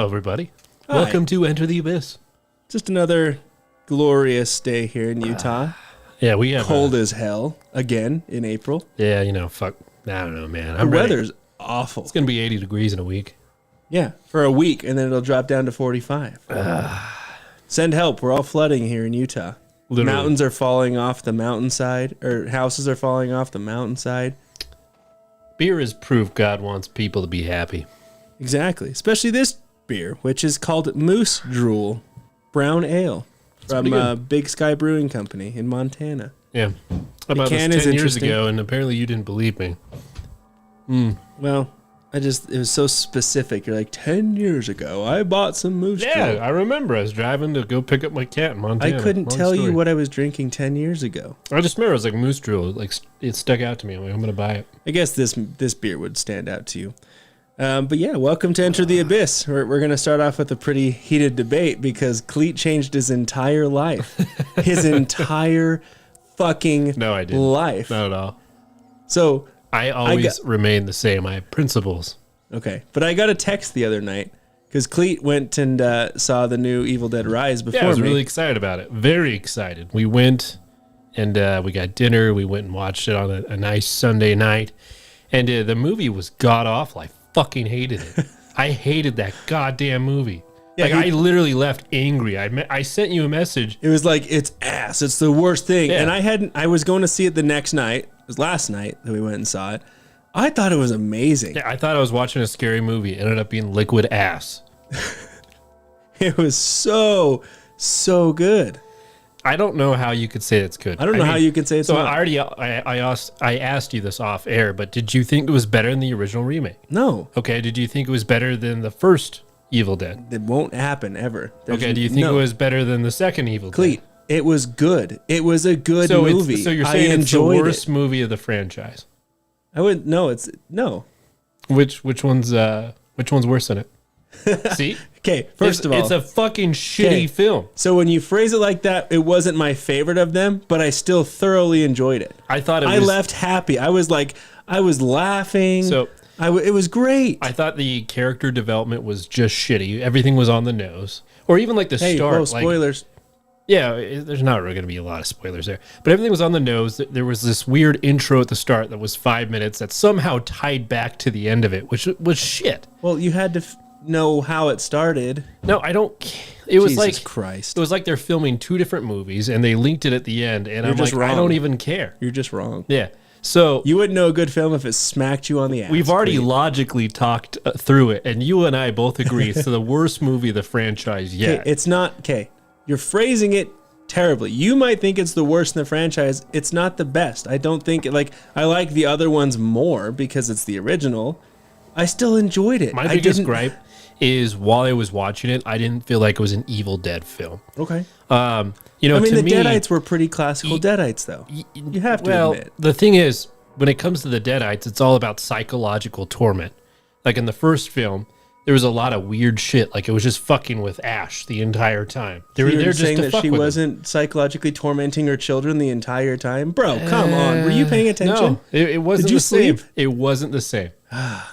Hello, everybody. Hi. Welcome to Enter the Abyss. Just another glorious day here in Utah. Yeah, we have Cold as hell again in April. Yeah, fuck. I don't know, man. The weather's awful. It's gonna be 80 degrees in a week. Yeah, for a week, and then it'll drop down to 45. Send help. We're all flooding here in Utah. Literally. Mountains are falling off the mountainside, or houses are falling off the mountainside. Beer is proof God wants people to be happy. Exactly. Especially this beer, which is called Moose Drool Brown Ale from Big Sky Brewing Company in Montana. Yeah. About can this is 10 years interesting. ago, and apparently you didn't believe me. Well, it was so specific. You're like, 10 years ago, I bought some Moose Yeah, Drool. I remember. I was driving to go pick up my cat in Montana. I couldn't Long tell you story. what I was drinking 10 years ago. I just remember it was like Moose Drool. Like, it stuck out to me. I'm like, I'm going to buy it. I guess this beer would stand out to you. But yeah, welcome to Enter the Abyss. We're going to start off with a pretty heated debate because Clete changed his entire life. His entire fucking No, I didn't. life. Not at all. So, I always remain the same. I have principles. okay. But I got a text the other night because Clete went and saw the new Evil Dead Rise before Yeah, I was me. really excited about it. Very excited. We went and we got dinner. We went and watched it on a nice Sunday night. And the movie was god-awful. I fucking hated it. I hated that goddamn movie. Yeah, I literally left angry. I sent you a message. It was like, it's ass. It's the worst thing. Yeah. And I was going to see it the next night. It was last night that we went and saw it. I thought it was amazing. I thought I was watching a scary movie. It ended up being liquid ass. It was so good. I don't know how you could say it's good. I don't know how you could say it's so not. I asked you this off air, but did you think it was better than the original remake? No, Okay, did you think it was better than the first Evil Dead? it won't happen ever. Okay, do you think it was better than the second Evil Clete, Dead? it was good. It was a good So movie. So you're I saying it's the enjoyed worst it. movie of the franchise? I would no. Which one's worse than it? See, Okay, first of all, it's a fucking shitty Okay. film. so when you phrase it like that, it wasn't my favorite of them, but I still thoroughly enjoyed it. I thought it I was. left happy. I was laughing. So it was great. I thought the character development was just shitty. Everything was on the nose, or even like the Hey, start. whoa, like, spoilers. yeah, there's not really going to be a lot of spoilers there, but everything was on the nose. There was this weird intro at the start that was 5 minutes that somehow tied back to the end of it, which was shit. Well, you had to know how it started. No, I don't. It was Jesus like Christ. it was like they're filming two different movies and they linked it at the end, and I'm just like, I wrong. don't even care. You're just wrong. Yeah. So You wouldn't know a good film if it smacked you on the ass. we've already Clete. logically talked through it, and you and I both agree it's the worst movie of the franchise yet. Okay, it's not okay. You're phrasing it terribly. You might think it's the worst in the franchise. It's not the best. I don't think I like the other ones more because it's the original. I still enjoyed it. My biggest gripe is while I was watching it, I didn't feel like it was an Evil Dead film. Okay. I mean, I mean, to the me, Deadites were pretty classical Deadites, though. You have to well, admit. the thing is, when it comes to the Deadites, it's all about psychological torment. Like in the first film, there was a lot of weird shit. Like it was just fucking with Ash the entire time. They were You're there just saying to that fuck she with him. wasn't psychologically tormenting her children the entire time? Bro, come on. Were you paying attention? No, it wasn't Did you the same. sleep? It wasn't the same.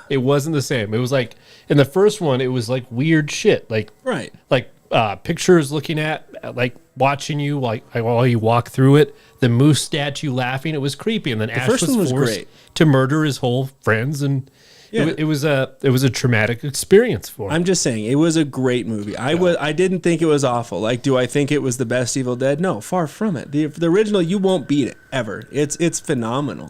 It wasn't the same. It was like in the first one, it was like weird shit, like Right. pictures looking at, like watching you like while you walk through it. The moose statue laughing. It was creepy, and then Ash first one was forced great. to murder his whole friends, and Yeah. it was a traumatic experience for him. I'm just saying, it was a great movie. I didn't think it was awful. Like, do I think it was the best Evil Dead? No, far from it. The original, you won't beat it, ever. It's phenomenal.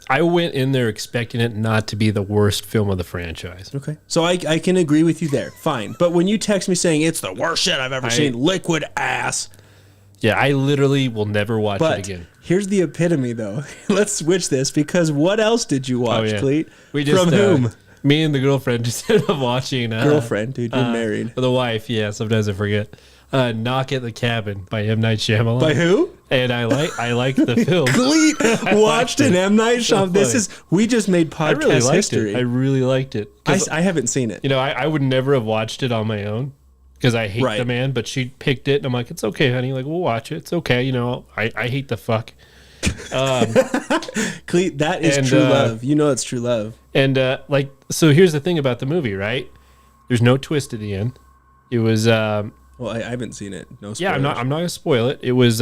I went in there expecting it not to be the worst film of the franchise. Okay. So I can agree with you there. Fine. But when you text me saying it's the worst shit I've ever seen, liquid ass. Yeah, I literally will never watch it But again. here's the epitome, though. Let's switch this, because what else did you watch, Clete? We just, From whom? Me and the girlfriend just ended up watching. Girlfriend, dude. You're married. The wife, yeah. Sometimes I forget. Knock at the Cabin by M. Night Shyamalan. By who? And I like the film. Clete watched an M. Night Shyamalan. This funny. we just made I podcast really liked history. it. I really liked it. 'Cause, I haven't seen it. I would never have watched it on my own because I hate Right. the man. But she picked it, and I'm like, it's okay, honey. Like, we'll watch it. It's okay. I hate the fuck. Clete, that is And, true love. You know it's true love. And so here's the thing about the movie, right? There's no twist at the end. It was Well, I haven't seen it. No spoilers. yeah. I'm not gonna spoil it. It was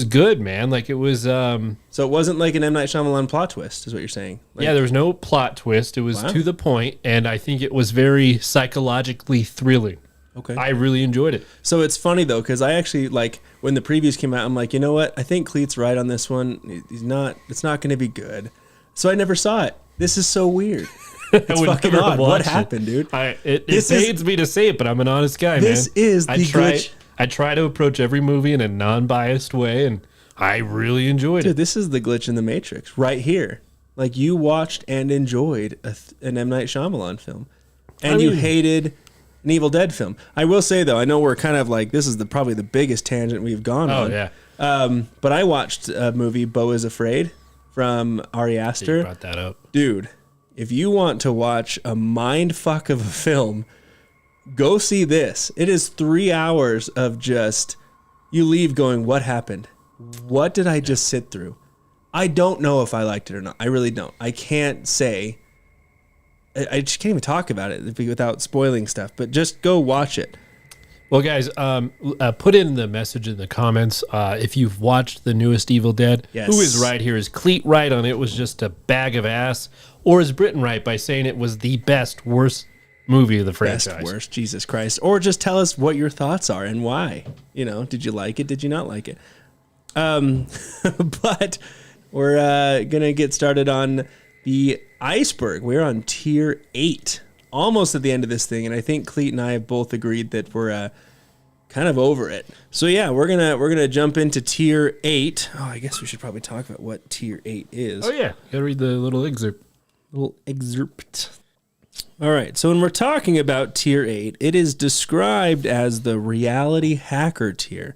good, man. Like it was So it wasn't like an M. Night Shyamalan plot twist, is what you're saying? Like, yeah. There was no plot twist. It was to the point, and I think it was very psychologically thrilling. Okay. I really enjoyed it. So it's funny though, because I actually like when the previews came out, I'm like, you know what? I think Clete's right on this one. He's not. It's not going to be good. So I never saw it. This is so weird. It's fucking odd. What happened, dude? It pains me to say it, but I'm an honest guy, man. This is the glitch. I try to approach every movie in a non-biased way, and I really enjoyed Dude, it. this is the glitch in the Matrix right here. Like you watched and enjoyed an M. Night Shyamalan film, and you hated an Evil Dead film. I will say though, I know we're kind of like this is probably the biggest tangent we've gone on. Oh yeah. But I watched a movie, Beau is Afraid, from Ari Aster. You brought that up, dude. If you want to watch a mind fuck of a film, go see this. It is 3 hours of just, you leave going, what happened? What did I just sit through? I don't know if I liked it or not. I really don't. I can't say. I just can't even talk about it without spoiling stuff, but just go watch it. Well, guys, put in the message in the comments if you've watched the newest Evil Dead. Yes. Who is right here? Is Clete right on it was just a bag of ass? Or is Britton right by saying it was the best, worst movie of the franchise? Best, worst, Jesus Christ. Or just tell us what your thoughts are and why. You know, did you like it? Did you not like it? But we're going to get started on the Iceberg. We're on tier 8. Almost at the end of this thing, and I think Clete and I have both agreed that we're kind of over it. So yeah, we're gonna jump into tier 8. Oh, I guess we should probably talk about what tier 8 is. Oh yeah, you gotta read the little excerpt. All right, so when we're talking about tier 8, it is described as the reality hacker tier.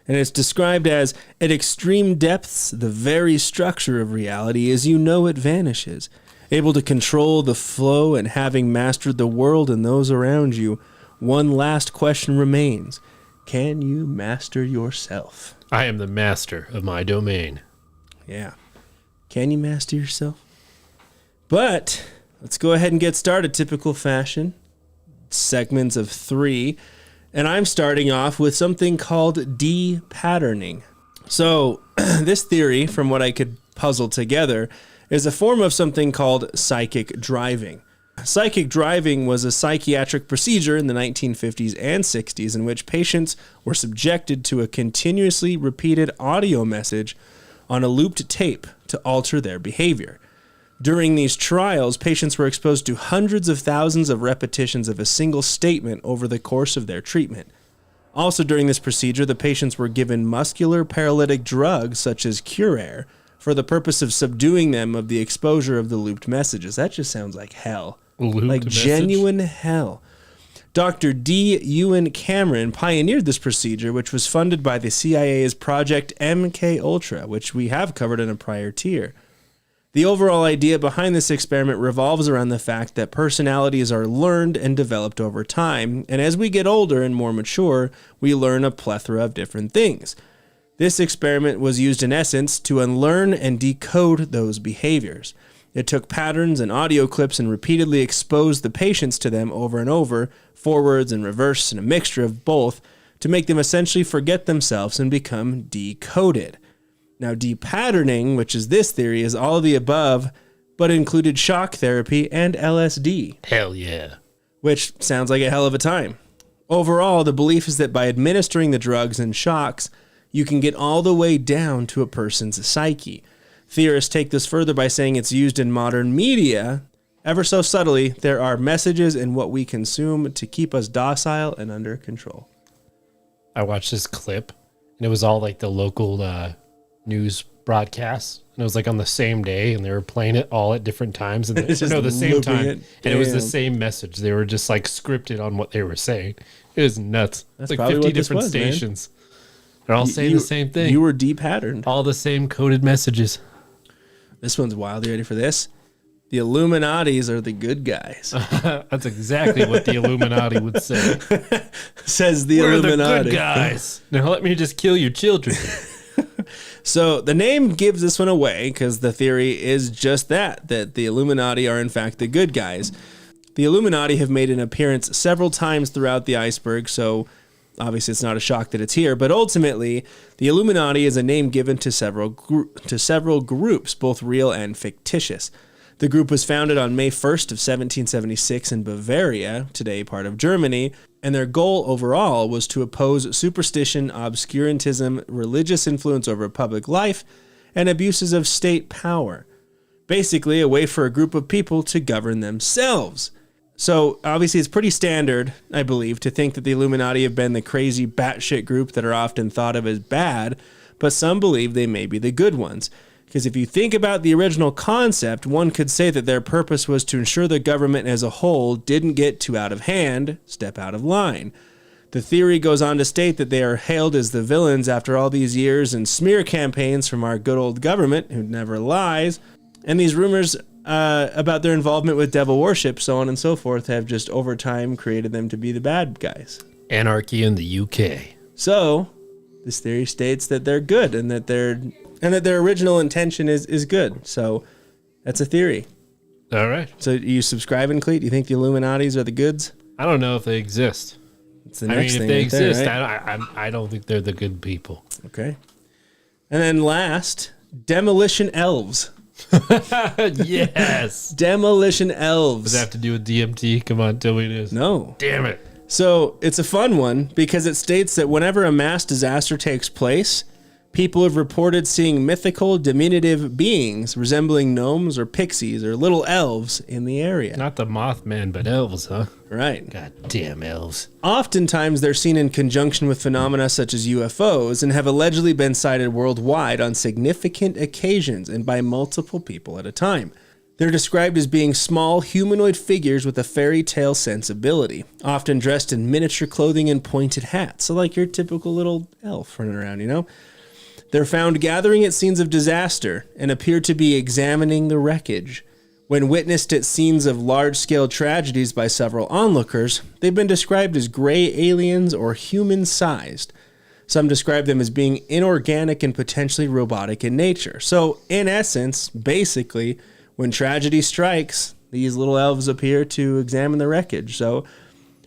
And it's described as, at extreme depths, the very structure of reality as you know it vanishes. Able to control the flow and having mastered the world and those around you, one last question remains. Can you master yourself? I am the master of my domain. Yeah. Can you master yourself? But let's go ahead and get started. Typical fashion. Segments of 3. And I'm starting off with something called de-patterning. So this theory, from what I could puzzle together, is a form of something called psychic driving. Psychic driving was a psychiatric procedure in the 1950s and 60s in which patients were subjected to a continuously repeated audio message on a looped tape to alter their behavior. During these trials, patients were exposed to hundreds of thousands of repetitions of a single statement over the course of their treatment. Also during this procedure, the patients were given muscular paralytic drugs such as Curair, for the purpose of subduing them of the exposure of the looped messages. That just sounds like hell. Like genuine hell. Dr. D. Ewan Cameron pioneered this procedure, which was funded by the CIA's Project MK-Ultra, which we have covered in a prior tier. The overall idea behind this experiment revolves around the fact that personalities are learned and developed over time, and as we get older and more mature, we learn a plethora of different things. This experiment was used in essence to unlearn and decode those behaviors. It took patterns and audio clips and repeatedly exposed the patients to them over and over, forwards and reverse and a mixture of both, to make them essentially forget themselves and become decoded. Now, de-patterning, which is this theory, is all of the above, but included shock therapy and LSD. Hell yeah. Which sounds like a hell of a time. Overall, the belief is that by administering the drugs and shocks, you can get all the way down to a person's psyche. Theorists take this further by saying it's used in modern media. Ever so subtly, there are messages in what we consume to keep us docile and under control. I watched this clip, and it was all like the local news broadcasts. And it was like on the same day, and they were playing it all at different times. And the same time. And it was the same message. They were just like scripted on what they were saying. It was nuts. That's it's like 50 different stations. Man. They're all saying the same thing. You were de-patterned. All the same coded messages. This one's wild. You ready for this? The Illuminatis are the good guys. That's exactly what the Illuminati would say. Says the We're Illuminati. The good guys. Now let me just kill your children. So the name gives this one away because the theory is just that the Illuminati are in fact the good guys. The Illuminati have made an appearance several times throughout the Iceberg, so obviously it's not a shock that it's here, but ultimately, the Illuminati is a name given to several groups, both real and fictitious. The group was founded on May 1st of 1776 in Bavaria, today part of Germany, and their goal overall was to oppose superstition, obscurantism, religious influence over public life, and abuses of state power. Basically, a way for a group of people to govern themselves. So, obviously, it's pretty standard, I believe, to think that the Illuminati have been the crazy batshit group that are often thought of as bad, but some believe they may be the good ones. Because if you think about the original concept, one could say that their purpose was to ensure the government as a whole didn't get too out of hand, step out of line. The theory goes on to state that they are hailed as the villains after all these years and smear campaigns from our good old government, who never lies, and these rumors about their involvement with devil worship, so on and so forth, have just over time created them to be the bad guys. Anarchy in the UK. So, this theory states that they're good and that their original intention is good. So, that's a theory. All right. So, you subscribing, Clete? Do you think the Illuminatis are the goods? I don't know if they exist. It's the next if thing they right exist, there, right? I don't think they're the good people. Okay. And then last, demolition elves. Yes. Demolition elves. Does that have to do with DMT? Come on, tell me it is. No. Damn it. So it's a fun one because it states that whenever a mass disaster takes place, people have reported seeing mythical, diminutive beings resembling gnomes or pixies or little elves in the area. Not the Mothman, but elves, huh? Right. God damn elves. Oftentimes, they're seen in conjunction with phenomena such as UFOs and have allegedly been sighted worldwide on significant occasions and by multiple people at a time. They're described as being small humanoid figures with a fairy tale sensibility, often dressed in miniature clothing and pointed hats. So like your typical little elf running around, you know? They're found gathering at scenes of disaster and appear to be examining the wreckage. When witnessed at scenes of large-scale tragedies by several onlookers, they've been described as gray aliens or human-sized. Some describe them as being inorganic and potentially robotic in nature. So, in essence, basically, when tragedy strikes, these little elves appear to examine the wreckage. So,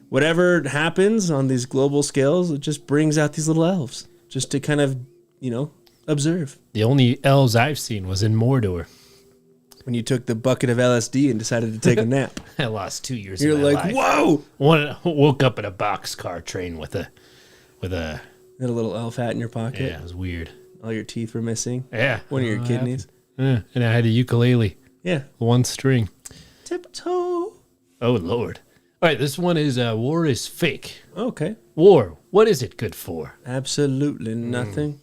whatever happens on these global scales, it just brings out these little elves, just to kind of, observe. The only elves I've seen was in Mordor. When you took the bucket of LSD and decided to take a nap. I lost 2 years You're of my like, life. whoa! Woke up in a boxcar train with a... Had a little elf hat in your pocket. Yeah, it was weird. All your teeth were missing. Yeah. One of your kidneys. Yeah, and I had a ukulele. Yeah. One string. Tiptoe. Oh, Lord. All right, this one is war is fake. Okay. War, what is it good for? Absolutely nothing.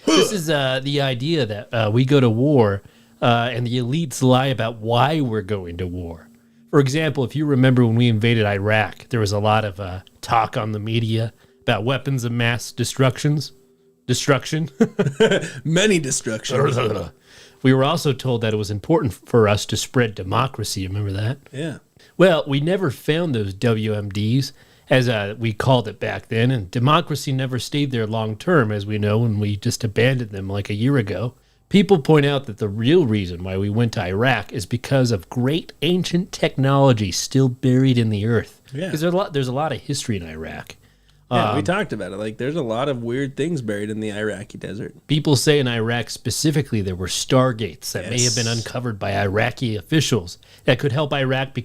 This is the idea that we go to war and the elites lie about why we're going to war. For example, if you remember when we invaded Iraq, there was a lot of talk on the media about weapons of mass destruction. Many destructions. We were also told that it was important for us to spread democracy. Remember that? Yeah. Well, we never found those WMDs, as we called it back then, and democracy never stayed there long term, as we know, and we just abandoned them like a year ago. People point out that the real reason why we went to Iraq is because of great ancient technology still buried in the earth. Yeah. Because there's a lot of history in Iraq. Yeah, we talked about it. Like, there's a lot of weird things buried in the Iraqi desert. People say in Iraq specifically there were stargates that may have been uncovered by Iraqi officials that could help Iraq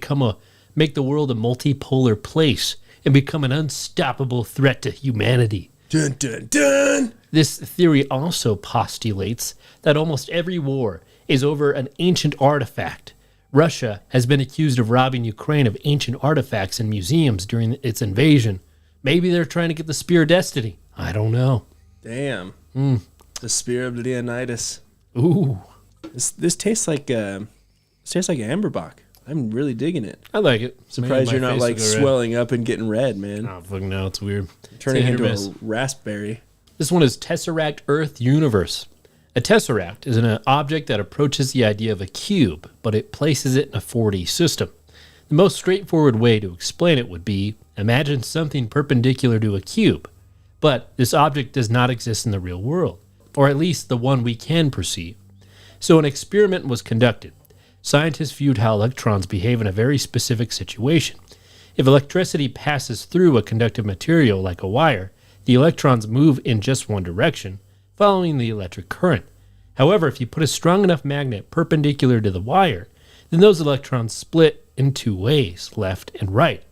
make the world a multipolar place and become an unstoppable threat to humanity. Dun, dun, dun! This theory also postulates that almost every war is over an ancient artifact. Russia has been accused of robbing Ukraine of ancient artifacts in museums during its invasion. Maybe they're trying to get the Spear of Destiny. I don't know. Damn. The Spear of Leonidas. Ooh. This tastes like Amberbach. I'm really digging it. I like it. Surprised you're not like swelling up and getting red, man. Oh, fuck no, it's weird. Turning into a raspberry. This one is Tesseract Earth Universe. A tesseract is an object that approaches the idea of a cube, but it places it in a 4D system. The most straightforward way to explain it would be, imagine something perpendicular to a cube, but this object does not exist in the real world, or at least the one we can perceive. So an experiment was conducted. scientists viewed how electrons behave in a very specific situation. If electricity passes through a conductive material like a wire, the electrons move in just one direction, following the electric current. However, if you put a strong enough magnet perpendicular to the wire, then those electrons split in two ways, left and right.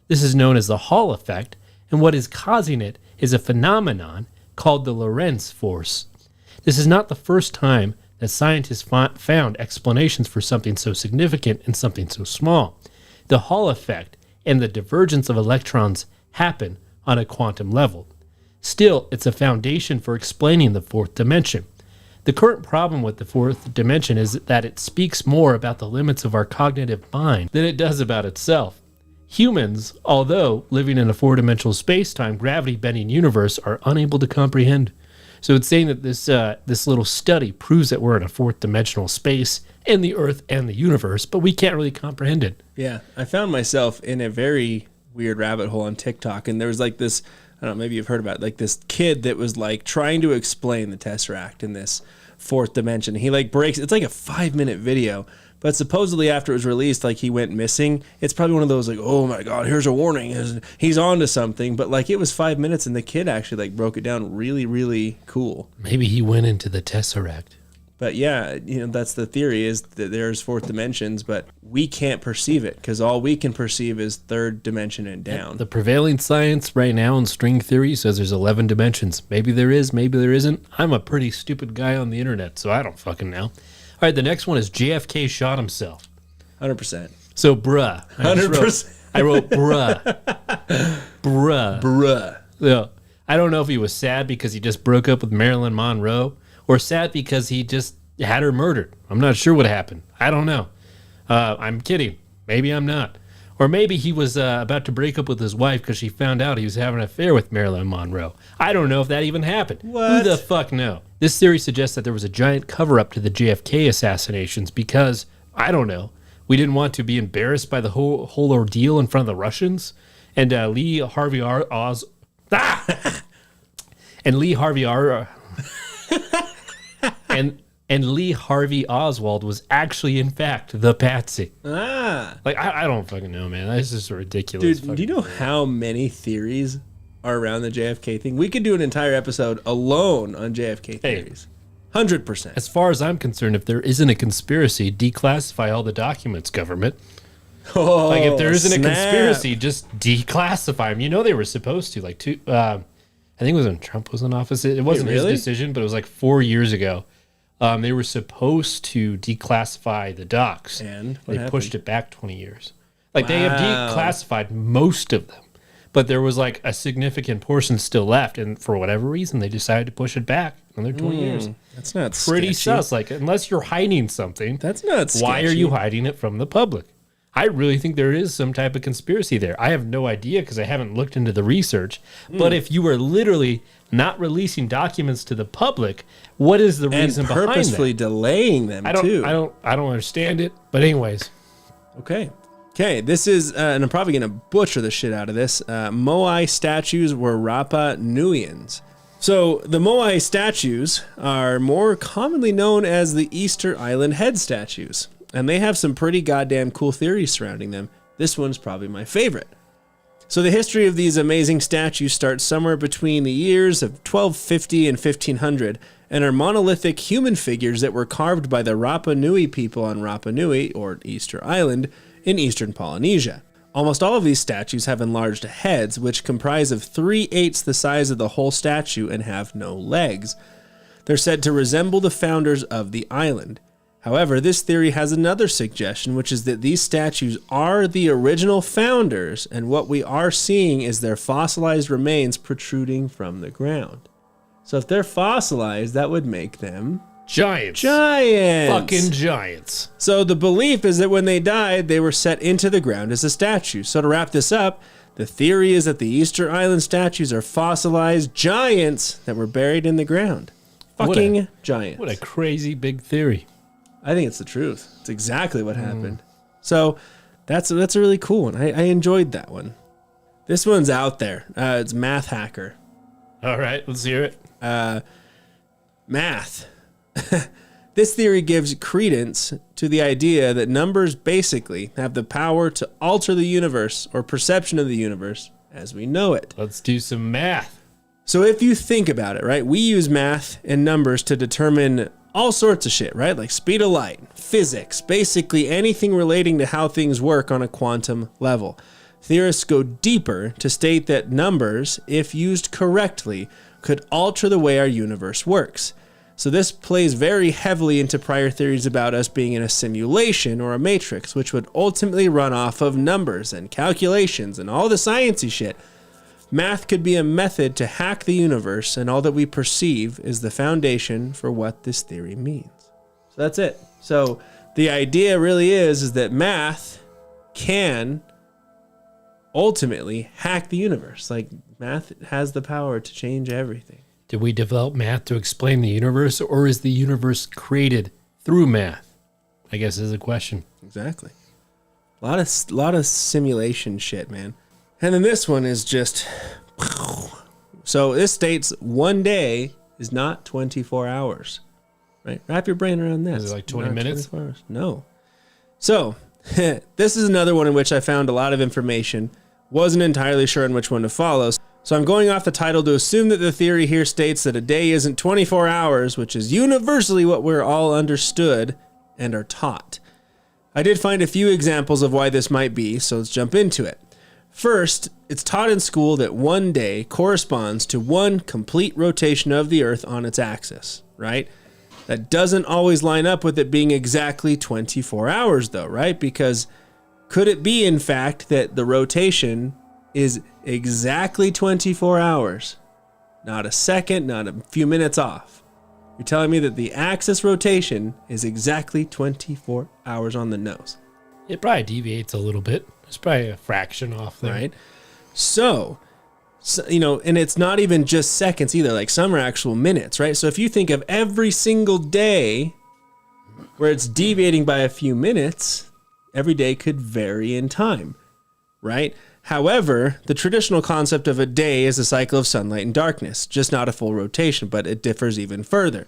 This is known as the Hall effect, and what is causing it is a phenomenon called the Lorentz force. This is not the first time that scientists found explanations for something so significant and something so small. The Hall effect and the divergence of electrons happen on a quantum level. Still, it's a foundation for explaining the fourth dimension. The current problem with the fourth dimension is that it speaks more about the limits of our cognitive mind than it does about itself. Humans, although living in a four-dimensional space-time, gravity-bending universe, are unable to comprehend. So it's saying that this little study proves that we're in a fourth-dimensional space in the Earth and the universe, but we can't really comprehend it. Yeah, I found myself in a very weird rabbit hole on TikTok, and there was like this, I don't know, maybe you've heard about it, like this kid that was like trying to explain the Tesseract in this fourth dimension. He like breaks, it's like a 5-minute video, but supposedly after it was released, like he went missing. It's probably one of those like, oh my God, here's a warning, he's on to something. But like it was 5 minutes and the kid actually like broke it down really, really cool. Maybe he went into the Tesseract. But yeah, you know, that's the theory, is that there's fourth dimensions, but we can't perceive it because all we can perceive is third dimension and down. The prevailing science right now in string theory says there's 11 dimensions. Maybe there is, maybe there isn't. I'm a pretty stupid guy on the internet, so I don't fucking know. All right, the next one is JFK shot himself. 100%. So, bruh. 100%. I wrote bruh. Bruh. Bruh. Yeah. I don't know if he was sad because he just broke up with Marilyn Monroe, or sad because he just had her murdered. I'm not sure what happened. I don't know. I'm kidding. Maybe I'm not. Or maybe he was about to break up with his wife because she found out he was having an affair with Marilyn Monroe. I don't know if that even happened. What? Who the fuck know? This theory suggests that there was a giant cover-up to the JFK assassinations because, I don't know, we didn't want to be embarrassed by the whole ordeal in front of the Russians. And Lee Harvey Oswald... And Lee Harvey And Lee Harvey Oswald was actually, in fact, the patsy. Like, I don't fucking know, man. That's just ridiculous. Dude, do you know how many theories are around the JFK thing? We could do an entire episode alone on JFK theories. 100%. As far as I'm concerned, if there isn't a conspiracy, declassify all the documents, government. Oh, like, if there isn't snap. a conspiracy, just declassify them. You know they were supposed to. Like, I think it was when Trump was in office. It wasn't really? his decision, but it was like 4 years ago. They were supposed to declassify the docs. And what they happened? pushed it back 20 years. Like, they have declassified most of them, but there was like a significant portion still left. And for whatever reason, they decided to push it back another 20 years. That's not Pretty sketchy. sus. Like, unless you're hiding something, That's not sketchy. why are you hiding it from the public? I really think there is some type of conspiracy there. I have no idea because I haven't looked into the research. But if you were literally not releasing documents to the public, what is the reason behind that? purposefully delaying them too. I don't understand it. But anyways, Okay, this is, and I'm probably going to butcher the shit out of this. Moai statues were Rapa Nuians. So the Moai statues are more commonly known as the Easter Island head statues. And they have some pretty goddamn cool theories surrounding them. This one's probably my favorite. So the history of these amazing statues starts somewhere between the years of 1250 and 1500 and are monolithic human figures that were carved by the Rapa Nui people on Rapa Nui, or Easter Island, in eastern Polynesia. Almost all of these statues have enlarged heads, which comprise of 3/8 the size of the whole statue and have no legs. They're said to resemble the founders of the island. However, this theory has another suggestion, which is that these statues are the original founders, and what we are seeing is their fossilized remains protruding from the ground. So if they're fossilized, that would make them giants. Giants! Fucking giants. So the belief is that when they died, they were set into the ground as a statue. So to wrap this up, the theory is that the Easter Island statues are fossilized giants that were buried in the ground. Fucking giants. What a crazy big theory. I think it's the truth. It's exactly what happened. So that's a really cool one. I enjoyed that one. This one's out there. It's Math Hacker. All right, let's hear it. Math. This theory gives credence to the idea that numbers basically have the power to alter the universe or perception of the universe as we know it. Let's do some math. So if you think about it, right, we use math and numbers to determine all sorts of shit, right? Like speed of light, physics, basically anything relating to how things work on a quantum level. Theorists go deeper to state that numbers, if used correctly, could alter the way our universe works. So this plays very heavily into prior theories about us being in a simulation or a matrix, which would ultimately run off of numbers and calculations and all the sciencey shit. Math could be a method to hack the universe, and all that we perceive is the foundation for what this theory means. So that's it. So the idea really is that math can ultimately hack the universe. Like, math has the power to change everything. Did we develop math to explain the universe, or is the universe created through math? I guess is a question. Exactly. A lot of simulation shit, man. And then this one is just... So this states one day is not 24 hours. Right? Wrap your brain around this. Is it like 20 minutes? 24 hours. No. So, this is another one in which I found a lot of information. Wasn't entirely sure on which one to follow. So I'm going off the title to assume that the theory here states that a day isn't 24 hours, which is universally what we're all understood and are taught. I did find a few examples of why this might be, so let's jump into it. First, it's taught in school that one day corresponds to one complete rotation of the Earth on its axis, right? That doesn't always line up with it being exactly 24 hours, though, right? Because could it be, in fact, that the rotation is exactly 24 hours? Not a second, not a few minutes off. You're telling me that the axis rotation is exactly 24 hours on the nose. It probably deviates a little bit. It's probably a fraction off there. Right? So, you know, and it's not even just seconds either. Like, some are actual minutes, right? So if you think of every single day where it's deviating by a few minutes, every day could vary in time, right? However, the traditional concept of a day is a cycle of sunlight and darkness, just not a full rotation, but it differs even further.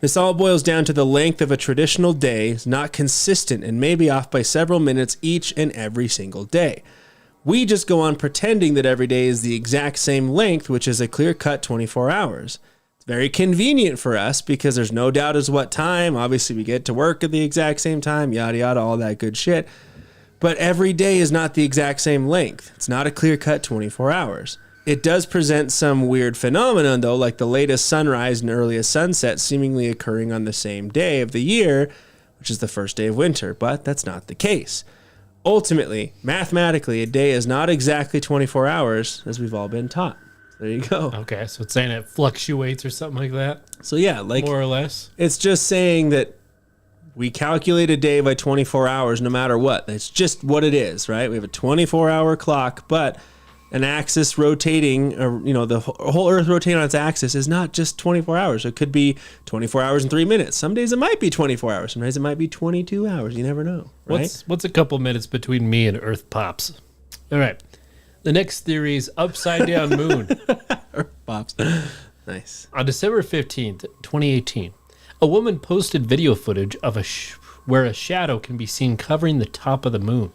This all boils down to the length of a traditional day is not consistent and may be off by several minutes each and every single day. We just go on pretending that every day is the exact same length, which is a clear-cut 24 hours. It's very convenient for us because there's no doubt as what time. Obviously, we get to work at the exact same time, yada, yada, all that good shit. But every day is not the exact same length. It's not a clear-cut 24 hours. It does present some weird phenomenon, though, like the latest sunrise and earliest sunset seemingly occurring on the same day of the year, which is the first day of winter, but that's not the case. Ultimately, mathematically, a day is not exactly 24 hours, as we've all been taught. There you go. Okay, so it's saying it fluctuates or something like that? So yeah, like, more or less. It's just saying that we calculate a day by 24 hours no matter what. It's just what it is, right? We have a 24-hour clock, but an axis rotating, or, you know, the whole Earth rotating on its axis is not just 24 hours. It could be 24 hours and 3 minutes. Some days it might be 24 hours. Some days it might be 22 hours. You never know, right? What's a couple minutes between me and Earth pops? All right. The next theory is upside down moon. Earth pops. Nice. On December 15th, 2018, a woman posted video footage of where a shadow can be seen covering the top of the moon.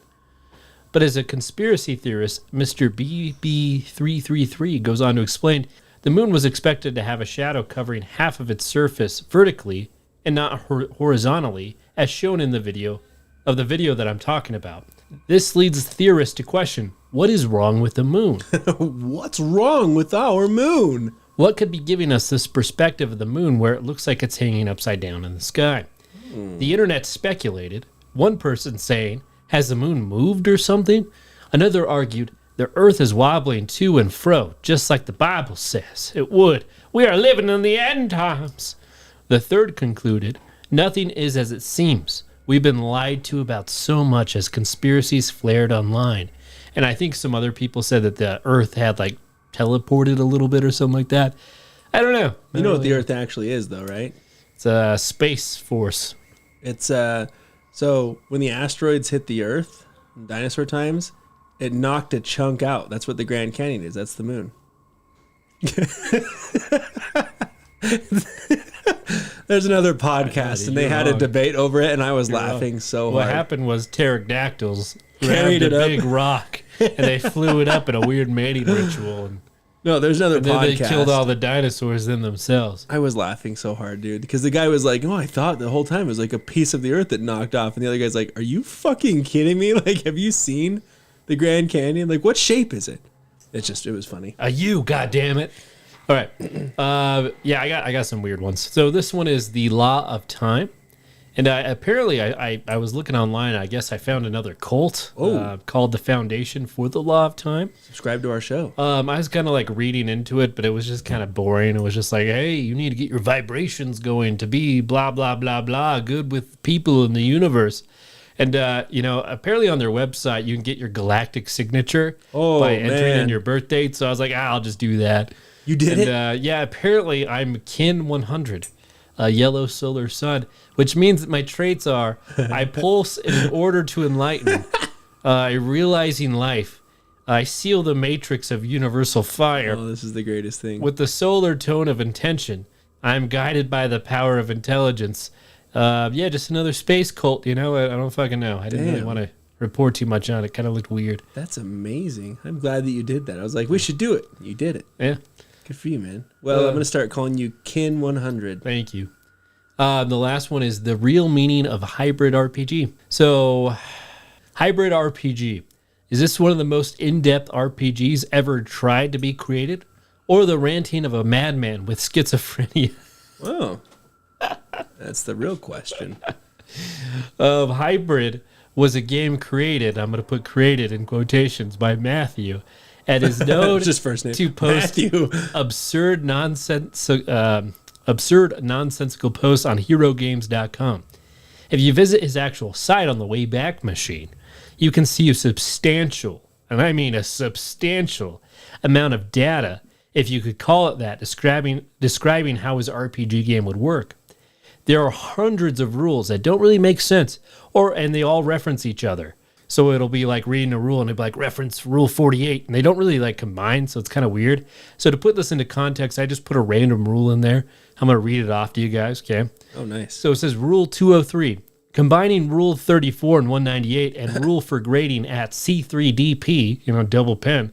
But as a conspiracy theorist, Mr. BB333 goes on to explain, the moon was expected to have a shadow covering half of its surface vertically and not horizontally, as shown in the video that I'm talking about. This leads theorists to question, what is wrong with the moon? What's wrong with our moon? What could be giving us this perspective of the moon where it looks like it's hanging upside down in the sky? The internet speculated, one person saying, has the moon moved or something? Another argued, the earth is wobbling to and fro, just like the Bible says it would. We are living in the end times. The third concluded, nothing is as it seems. We've been lied to about so much as conspiracies flared online. And I think some other people said that the earth had like teleported a little bit or something like that. I don't know. You know what the earth actually is, though, right? It's a space force. It's so when the asteroids hit the earth in dinosaur times, it knocked a chunk out. That's what the Grand Canyon is. That's the moon. There's another podcast, and they had a debate over it, and I was laughing so What hard. happened was pterodactyls Carried grabbed it a up. big rock, and they flew it up in a weird mating ritual, and No, there's another then podcast. they killed all the dinosaurs in themselves. I was laughing so hard, dude, because the guy was like, "Oh, I thought the whole time it was like a piece of the earth that knocked off," and the other guy's like, "Are you fucking kidding me? Like, have you seen the Grand Canyon? Like, what shape is it?" It was funny. You, goddammit. All right. Yeah, I got some weird ones. So this one is the Law of Time. And apparently I was looking online. I guess I found another cult called the Foundation for the Law of Time. Subscribe to our show. I was kind of like reading into it, but it was just kind of boring. It was just like, hey, you need to get your vibrations going to be blah, blah, blah, blah, good with people in the universe. And, apparently on their website, you can get your galactic signature by entering in your birth date. So I was like, I'll just do that. You did it? Yeah, apparently I'm kin 100, a yellow solar sun, which means that my traits are I pulse in order to enlighten, realizing life. I seal the matrix of universal fire. Oh, this is the greatest thing. With the solar tone of intention. I'm guided by the power of intelligence. Just another space cult, I don't fucking know. I didn't really want to report too much on it. Kind of looked weird. That's amazing. I'm glad that you did that. I was like, we should do it. You did it. Yeah. Good for you, man. Well, I'm going to start calling you Kin 100. Thank you. The last one is the real meaning of hybrid RPG. So, hybrid RPG. Is this one of the most in-depth RPGs ever tried to be created? Or the ranting of a madman with schizophrenia? Wow. That's the real question. Hybrid was a game created, I'm going to put created in quotations, by Matthew, and is known Just first name. to post Matthew. absurd nonsensical posts on HeroGames.com. If you visit his actual site on the Wayback Machine, you can see a substantial, and I mean a substantial, amount of data, if you could call it that, describing how his RPG game would work. There are hundreds of rules that don't really make sense, and they all reference each other. So it'll be like reading a rule and it'll be like reference rule 48, and they don't really like combine, so it's kind of weird. So to put this into context, I just put a random rule in there. I'm going to read it off to you guys, okay? Oh, nice. So it says rule 203, combining rule 34 and 198 and rule for grading at C3DP, double pen,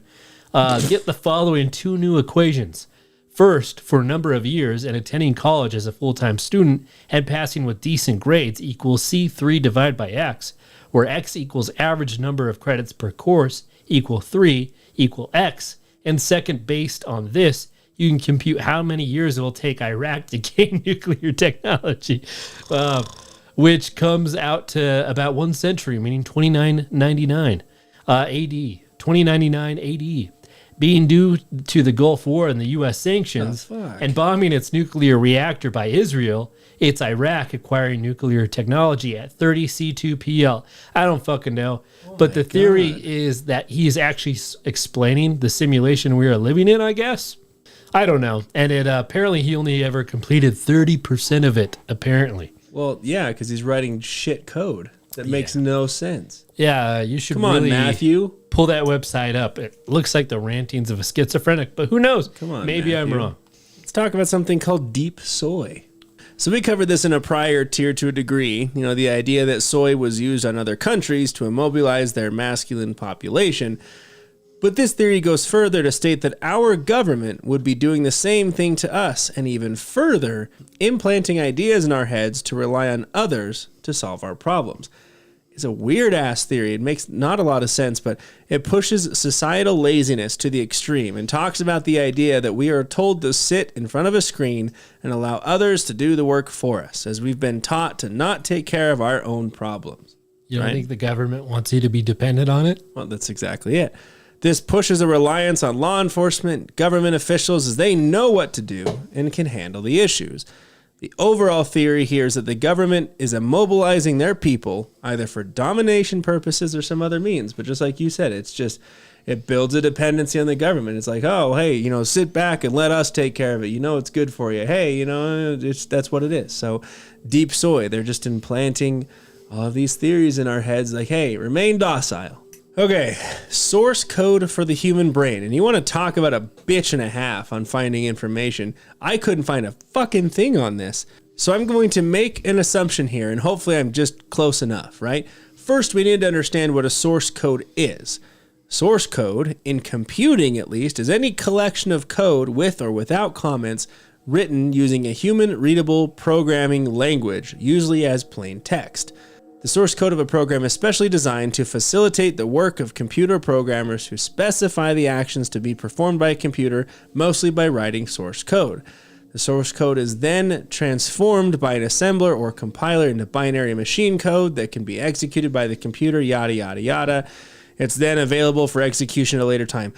get the following two new equations. First, for a number of years and attending college as a full-time student and passing with decent grades equals C3 divided by X, where X equals average number of credits per course equal 3 equal X. And second, based on this, you can compute how many years it will take Iraq to gain nuclear technology, which comes out to about 1 century, meaning 2999 AD, 2099 AD. Being due to the Gulf War and the U.S. sanctions and bombing its nuclear reactor by Israel, it's Iraq acquiring nuclear technology at 30 C2PL. I don't fucking know. But the theory is that he's actually explaining the simulation we are living in, I guess. I don't know. And apparently he only ever completed 30% of it, apparently. Well, yeah, because he's writing shit code that makes no sense. Yeah, you should Come on, really Matthew. pull that website up. It looks like the rantings of a schizophrenic, but who knows? Come on, Maybe Matthew. I'm wrong. Let's talk about something called deep soy. So we covered this in a prior tier to a degree. The idea that soy was used on other countries to immobilize their masculine population. But this theory goes further to state that our government would be doing the same thing to us, and even further, implanting ideas in our heads to rely on others to solve our problems. It's a weird-ass theory. It makes not a lot of sense, but it pushes societal laziness to the extreme and talks about the idea that we are told to sit in front of a screen and allow others to do the work for us, as we've been taught to not take care of our own problems. You don't think the government wants you to be dependent on it? Well, that's exactly it. This pushes a reliance on law enforcement, government officials, as they know what to do and can handle the issues. The overall theory here is that the government is immobilizing their people, either for domination purposes or some other means. But just like you said, it builds a dependency on the government. It's like, oh, hey, sit back and let us take care of it. It's good for you. Hey, that's what it is. So deep soy, they're just implanting all of these theories in our heads like, hey, remain docile. Okay, source code for the human brain. And you want to talk about a bitch and a half on finding information. I couldn't find a fucking thing on this. So I'm going to make an assumption here, and hopefully I'm just close enough, right? First, we need to understand what a source code is. Source code, in computing at least, is any collection of code with or without comments written using a human-readable programming language, usually as plain text. The source code of a program is specially designed to facilitate the work of computer programmers who specify the actions to be performed by a computer, mostly by writing source code. The source code is then transformed by an assembler or compiler into binary machine code that can be executed by the computer, yada, yada, yada. It's then available for execution at a later time.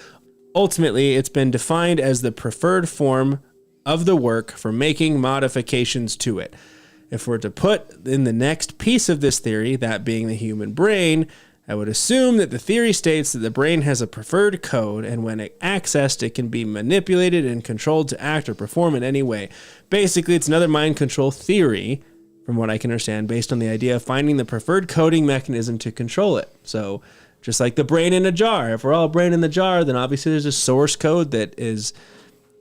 Ultimately, it's been defined as the preferred form of the work for making modifications to it. If we're to put in the next piece of this theory, that being the human brain, I would assume that the theory states that the brain has a preferred code, and when accessed, it can be manipulated and controlled to act or perform in any way. Basically, it's another mind control theory, from what I can understand, based on the idea of finding the preferred coding mechanism to control it. So, just like the brain in a jar, if we're all brain in the jar, then obviously there's a source code that is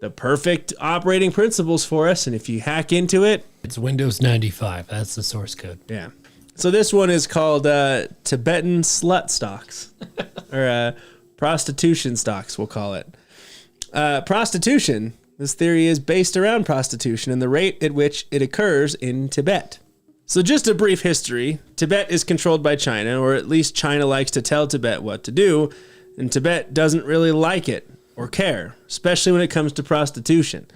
the perfect operating principles for us, and if you hack into it, It's Windows 95. That's the source code. yeah. So this one is called Tibetan slut stocks, or prostitution stocks, we'll call it. Prostitution, this theory is based around prostitution and the rate at which it occurs in Tibet. So just a brief history, Tibet is controlled by China, or at least China likes to tell Tibet what to do, and Tibet doesn't really like it or care, especially when it comes to prostitution.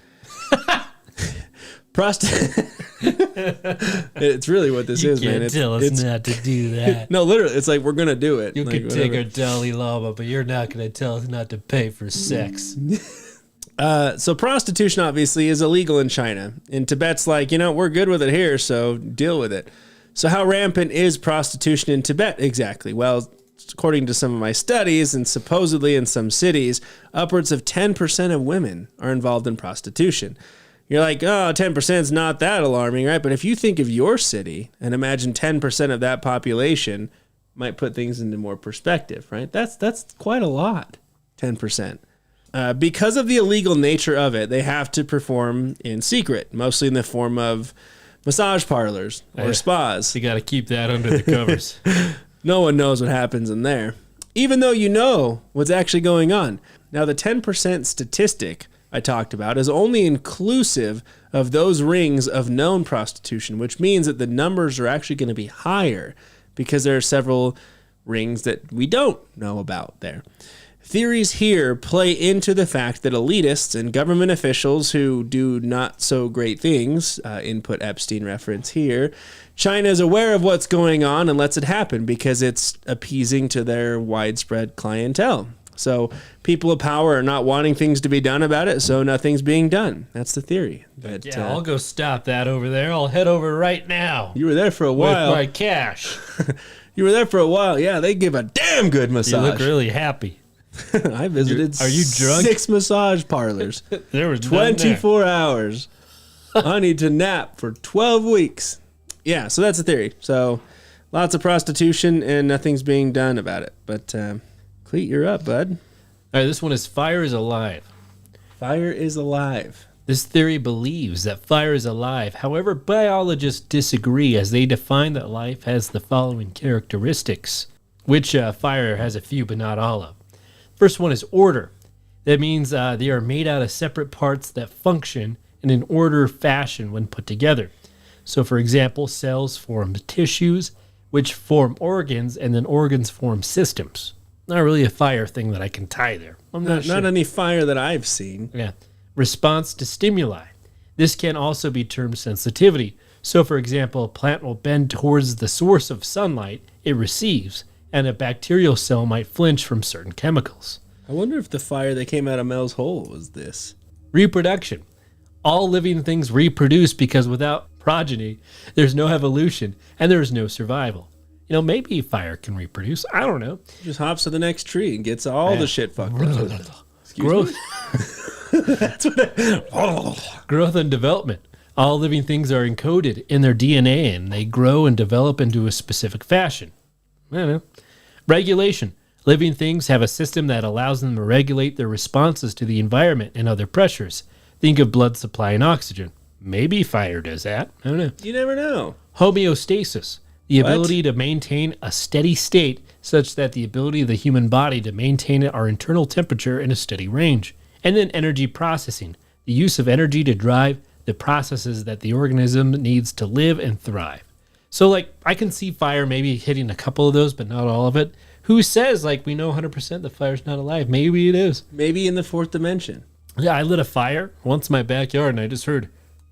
It's really what this is, man. You can't tell us not to do that. No, literally, it's like we're gonna do it. You like, can take our Dalai Lama, but you're not going to tell us not to pay for sex. So prostitution obviously is illegal in China. And Tibet's like, we're good with it here, so deal with it. So how rampant is prostitution in Tibet exactly? Well, according to some of my studies, and supposedly in some cities, upwards of 10% of women are involved in prostitution. You're like, 10% is not that alarming, right? But if you think of your city and imagine 10% of that population, might put things into more perspective, right? That's quite a lot, 10%. Because of the illegal nature of it, they have to perform in secret, mostly in the form of massage parlors or spas. You got to keep that under the covers. No one knows what happens in there, even though you know what's actually going on. Now, the 10% statistic I talked about is only inclusive of those rings of known prostitution, which means that the numbers are actually going to be higher because there are several rings that we don't know about there. Theories here play into the fact that elitists and government officials who do not so great things, input Epstein reference here, China is aware of what's going on and lets it happen because it's appeasing to their widespread clientele. So people of power are not wanting things to be done about it, so nothing's being done. That's the theory. But, yeah, I'll go stop that over there. I'll head over right now. You were there for a while. With my cash. You were there for a while. Yeah, they give a damn good massage. You look really happy. I visited Are you drunk? 6 massage parlors. There was 24 hours. I need to nap for 12 weeks. Yeah, so that's the theory. So lots of prostitution and nothing's being done about it. But Clete, you're up, bud. All right, this one is fire is alive. Fire is alive. This theory believes that fire is alive. However, biologists disagree as they define that life has the following characteristics, which fire has a few but not all of. First one is order. That means they are made out of separate parts that function in an order fashion when put together. So, for example, cells form tissues, which form organs, and then organs form systems. Not really a fire thing that I can tie there. I'm not sure. Not any fire that I've seen. Yeah. Response to stimuli. This can also be termed sensitivity. So, for example, a plant will bend towards the source of sunlight it receives, and a bacterial cell might flinch from certain chemicals. I wonder if the fire that came out of Mel's hole was this. Reproduction. All living things reproduce because without progeny, there's no evolution and there's no survival. Maybe fire can reproduce. I don't know. Just hops to the next tree and gets all the shit fucked up. Growth. That's what Growth and development. All living things are encoded in their DNA and they grow and develop into a specific fashion. I don't know. Regulation. Living things have a system that allows them to regulate their responses to the environment and other pressures. Think of blood supply and oxygen. Maybe fire does that. I don't know. You never know. Homeostasis, the ability to maintain a steady state such that the ability of the human body to maintain our internal temperature in a steady range. And then energy processing, the use of energy to drive the processes that the organism needs to live and thrive. So, like, I can see fire maybe hitting a couple of those, but not all of it. Who says, like, we know 100% the fire's not alive? Maybe it is. Maybe in the fourth dimension. Yeah, I lit a fire once in my backyard, and I just heard,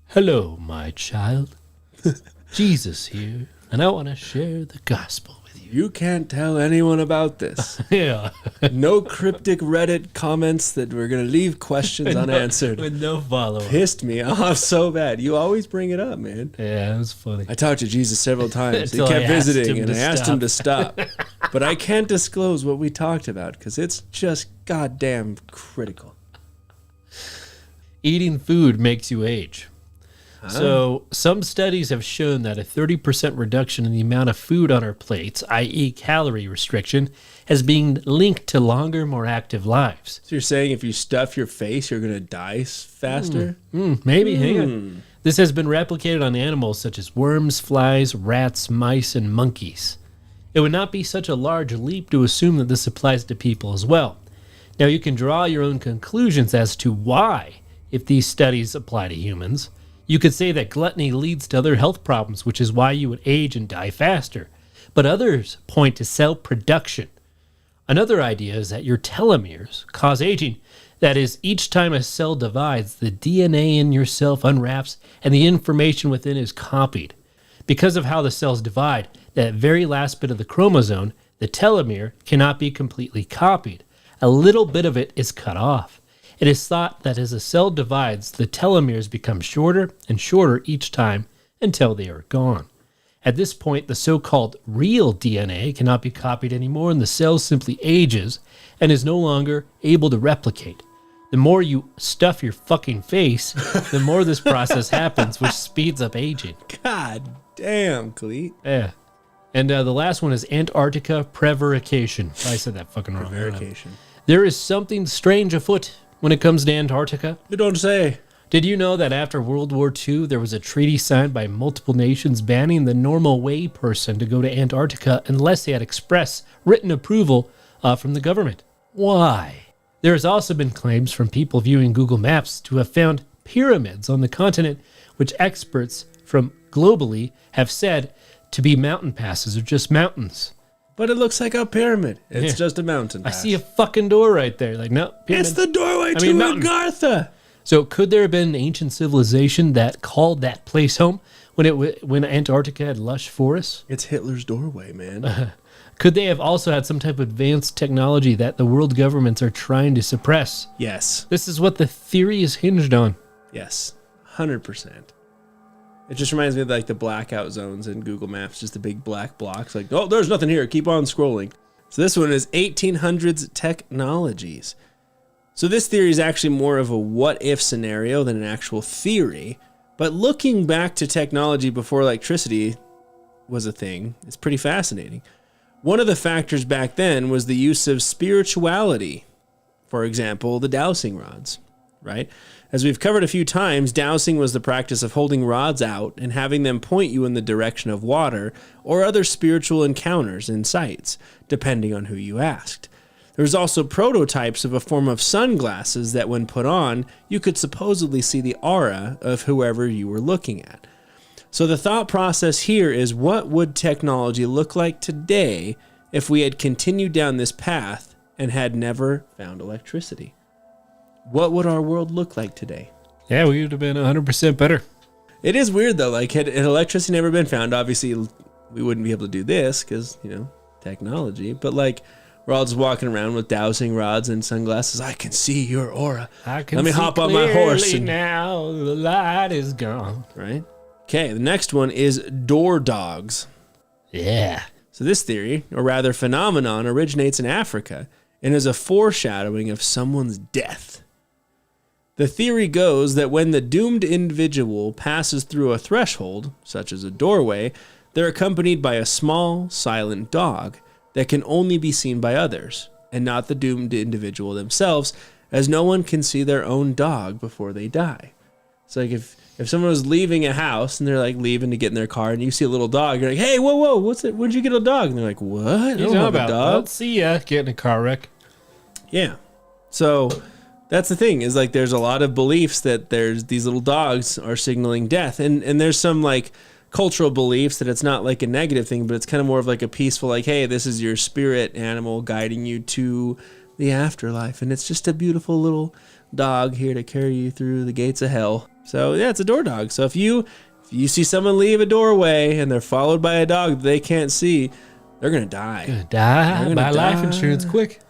"Hello, my child. Jesus here, and I want to share the gospel with you." You can't tell anyone about this. Yeah. No cryptic Reddit comments that we're going to leave questions unanswered. With no follow-up. Pissed me off so bad. You always bring it up, man. Yeah, it was funny. I talked to Jesus several times. He Until kept I asked visiting, him and to I asked stop. him to stop. But I can't disclose what we talked about because it's just goddamn critical. Eating food makes you age. So some studies have shown that a 30% reduction in the amount of food on our plates, i.e. calorie restriction, has been linked to longer, more active lives. So you're saying if you stuff your face, you're going to die faster? Maybe, hang on. This has been replicated on animals such as worms, flies, rats, mice, and monkeys. It would not be such a large leap to assume that this applies to people as well. Now you can draw your own conclusions as to why, if these studies apply to humans. You could say that gluttony leads to other health problems, which is why you would age and die faster. But others point to cell production. Another idea is that your telomeres cause aging. That is, each time a cell divides, the DNA in your cell unwraps and the information within is copied. Because of how the cells divide, that very last bit of the chromosome, the telomere, cannot be completely copied. A little bit of it is cut off. It is thought that as a cell divides, the telomeres become shorter and shorter each time until they are gone. At this point, the so-called real DNA cannot be copied anymore, and the cell simply ages and is no longer able to replicate. The more you stuff your fucking face, the more this process happens, which speeds up aging. God damn, Clete. Yeah. And the last one is Antarctica prevarication. I said that fucking wrong. Prevarication. There is something strange afoot when it comes to Antarctica. You don't say. Did you know that after World War II, there was a treaty signed by multiple nations banning the normal way person to go to Antarctica unless they had express written approval from the government? Why? There has also been claims from people viewing Google Maps to have found pyramids on the continent, which experts from globally have said to be mountain passes or just mountains. But it looks like a pyramid. It's just a mountain I pass. see a fucking door right there. Like, no, pyramid. It's the doorway to mountain. Agartha. So could there have been an ancient civilization that called that place home when Antarctica had lush forests? It's Hitler's doorway, man. Could they have also had some type of advanced technology that the world governments are trying to suppress? Yes. This is what the theory is hinged on. Yes. 100%. It just reminds me of like the blackout zones in Google Maps, just the big black blocks. Like, oh, there's nothing here. Keep on scrolling. So this one is 1800s technologies. So this theory is actually more of a what-if scenario than an actual theory. But looking back to technology before electricity was a thing, it's pretty fascinating. One of the factors back then was the use of spirituality. For example, the dowsing rods, right? As we've covered a few times, dowsing was the practice of holding rods out and having them point you in the direction of water or other spiritual encounters and sights, depending on who you asked. There was also prototypes of a form of sunglasses that when put on, you could supposedly see the aura of whoever you were looking at. So the thought process here is, what would technology look like today if we had continued down this path and had never found electricity? What would our world look like today? Yeah, we would have been 100% better. It is weird though, like had electricity never been found, obviously we wouldn't be able to do this because, technology, but like we're all just walking around with dowsing rods and sunglasses. I can see your aura. Let me hop on my horse. And now the light is gone. Right? Okay, the next one is door dogs. Yeah. So this theory, or rather phenomenon, originates in Africa and is a foreshadowing of someone's death. The theory goes that when the doomed individual passes through a threshold, such as a doorway, they're accompanied by a small, silent dog that can only be seen by others and not the doomed individual themselves, as no one can see their own dog before they die. So like if someone was leaving a house and they're like leaving to get in their car and you see a little dog, you're like, hey, whoa, what's it? When'd you get a dog? And they're like, what? I don't have a dog. See ya. Get in a car wreck. Yeah. So that's the thing, is like there's a lot of beliefs that there's these little dogs are signaling death. And there's some like cultural beliefs that it's not like a negative thing, but it's kind of more of like a peaceful, like, hey, this is your spirit animal guiding you to the afterlife. And it's just a beautiful little dog here to carry you through the gates of hell. So yeah, it's a door dog. So if you see someone leave a doorway and they're followed by a dog that they can't see, they're going to die. Buy life insurance quick.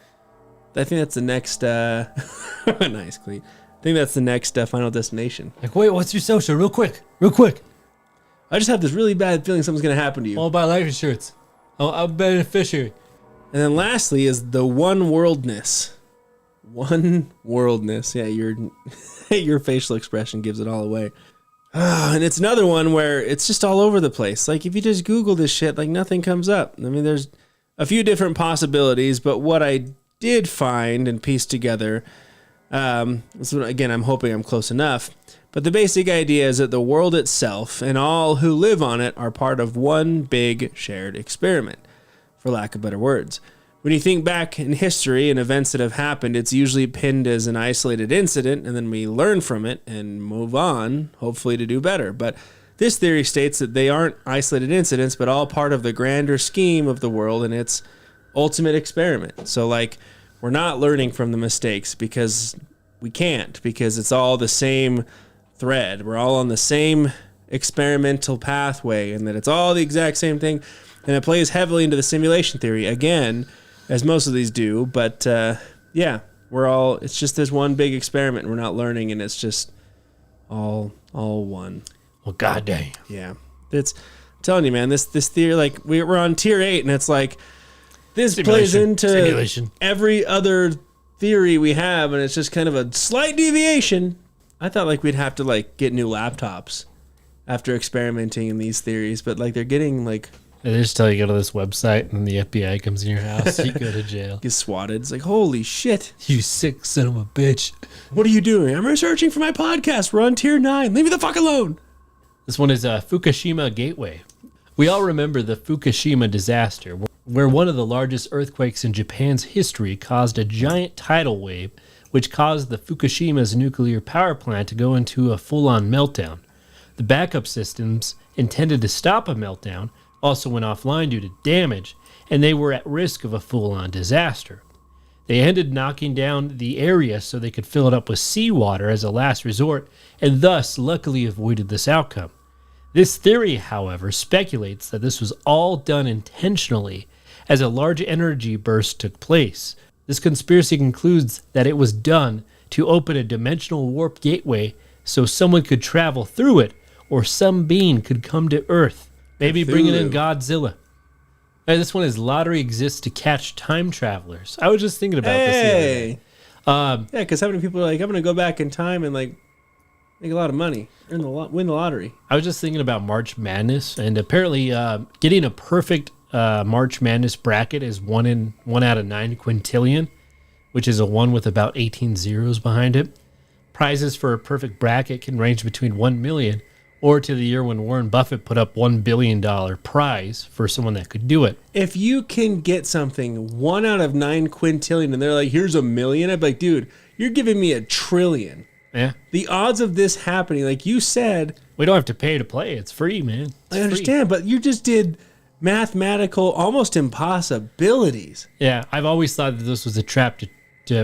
I think that's the next, nice, Clete. I think that's the next Final Destination. Like, wait, what's your social? Real quick. I just have this really bad feeling something's going to happen to you. I'll buy life insurance. I'll beneficiary. And then lastly is the one-worldness. One-worldness. Yeah, your facial expression gives it all away. And it's another one where it's just all over the place. Like, if you just Google this shit, like, nothing comes up. I mean, there's a few different possibilities, but what I did find and piece together, again, I'm hoping I'm close enough, but the basic idea is that the world itself and all who live on it are part of one big shared experiment, for lack of better words. When you think back in history and events that have happened, it's usually pinned as an isolated incident, and then we learn from it and move on, hopefully to do better. But this theory states that they aren't isolated incidents, but all part of the grander scheme of the world and its ultimate experiment. So like, we're not learning from the mistakes because we can't, because it's all the same thread. We're all on the same experimental pathway, and that it's all the exact same thing. And it plays heavily into the simulation theory again, as most of these do. But yeah, it's just this one big experiment, and we're not learning, and it's just all one. Well, goddamn. Yeah, I'm telling you, man, this theory, like we're on tier 8, and it's like, this plays into every other theory we have, and it's just kind of a slight deviation. I thought like we'd have to like get new laptops after experimenting in these theories, but like they're getting like... They just tell you go to this website and the FBI comes in your house, you go to jail. Get swatted. It's like, holy shit. You sick son of a bitch. What are you doing? I'm researching for my podcast. We're on tier 9. Leave me the fuck alone. This one is Fukushima Gateway. We all remember the Fukushima disaster, where one of the largest earthquakes in Japan's history caused a giant tidal wave, which caused the Fukushima's nuclear power plant to go into a full-on meltdown. The backup systems intended to stop a meltdown also went offline due to damage, and they were at risk of a full-on disaster. They ended knocking down the area so they could fill it up with seawater as a last resort, and thus luckily avoided this outcome. This theory, however, speculates that this was all done intentionally as a large energy burst took place. This conspiracy concludes that it was done to open a dimensional warp gateway so someone could travel through it, or some being could come to Earth, maybe bringing in Godzilla. And this one is lottery exists to catch time travelers. I was just thinking about this the other day. Yeah, because how many people are like, I'm going to go back in time and like make a lot of money, win the lottery. I was just thinking about March Madness, and apparently getting a perfect March Madness bracket is 1 out of 9 quintillion, which is a 1 with about 18 zeros behind it. Prizes for a perfect bracket can range between 1 million or to the year when Warren Buffett put up $1 billion prize for someone that could do it. If you can get something 1 out of 9 quintillion and they're like, here's $1 million, I'd be like, dude, you're giving me $1 trillion. Yeah. The odds of this happening, like you said... We don't have to pay to play. It's free, man. I understand, but you just did mathematical, almost impossibilities. Yeah, I've always thought that this was a trap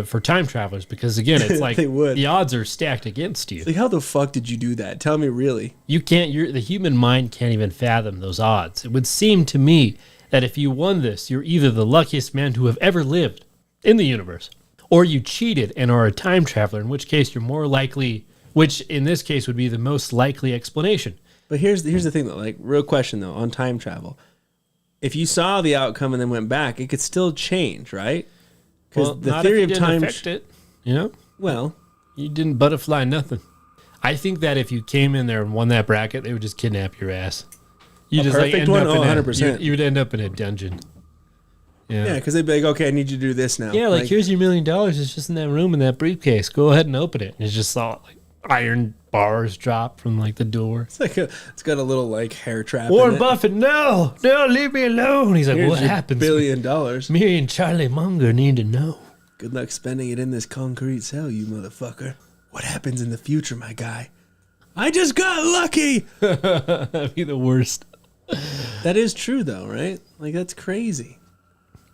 for time travelers because, again, it's like the odds are stacked against you. Like, how the fuck did you do that? Tell me, really. You can't. The human mind can't even fathom those odds. It would seem to me that if you won this, you're either the luckiest man to have ever lived in the universe, or you cheated and are a time traveler, in which case you're more likely, which in this case would be the most likely explanation. But here's the thing, though. Like, real question, though, on time travel. If you saw the outcome and then went back, it could still change, right? Because the theory of time affect it, you know? Well, you didn't butterfly nothing. I think that if you came in there and won that bracket, they would just kidnap your ass. You a just perfect one? 100%. You would end up in a dungeon. Yeah, because they'd be like, okay, I need you to do this now. Yeah, like here's your $1 million. It's just in that room in that briefcase. Go ahead and open it. And it's just all like iron bars drop from like the door. It's got a little like hair trap. Warren Buffett, no, leave me alone. He's like, Here's what your happens? $1 billion. Me and Charlie Munger need to know. Good luck spending it in this concrete cell, you motherfucker. What happens in the future, my guy? I just got lucky. That'd be the worst. That is true, though, right? Like, that's crazy.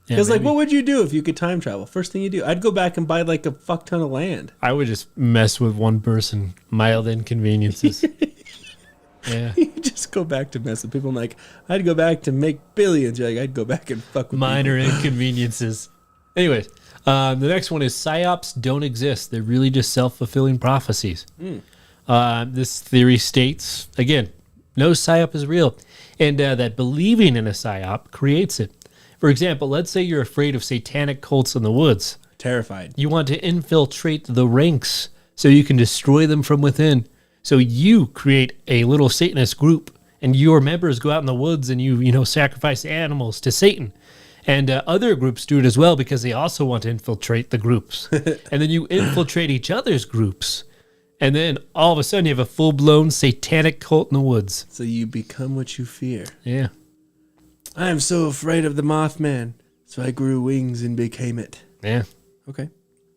Yeah, Because, like, what would you do if you could time travel? First thing you do, I'd go back and buy, like, a fuck ton of land. I would just mess with one person. Mild inconveniences. Yeah. You just go back to mess with people. I'm like, I'd go back to make billions. You're like, I'd go back and fuck with Minor people. inconveniences. Anyways, the next one is psyops don't exist. They're really just self-fulfilling prophecies. This theory states, again, no psyop is real, and that believing in a psyop creates it. For example, let's say you're afraid of satanic cults in the woods. Terrified. You want to infiltrate the ranks so you can destroy them from within. So you create a little Satanist group, and your members go out in the woods and you sacrifice animals to Satan. And other groups do it as well because they also want to infiltrate the groups. And then you infiltrate each other's groups. And then all of a sudden you have a full-blown satanic cult in the woods. So you become what you fear. Yeah. I am so afraid of the Mothman, so I grew wings and became it. Yeah. Okay.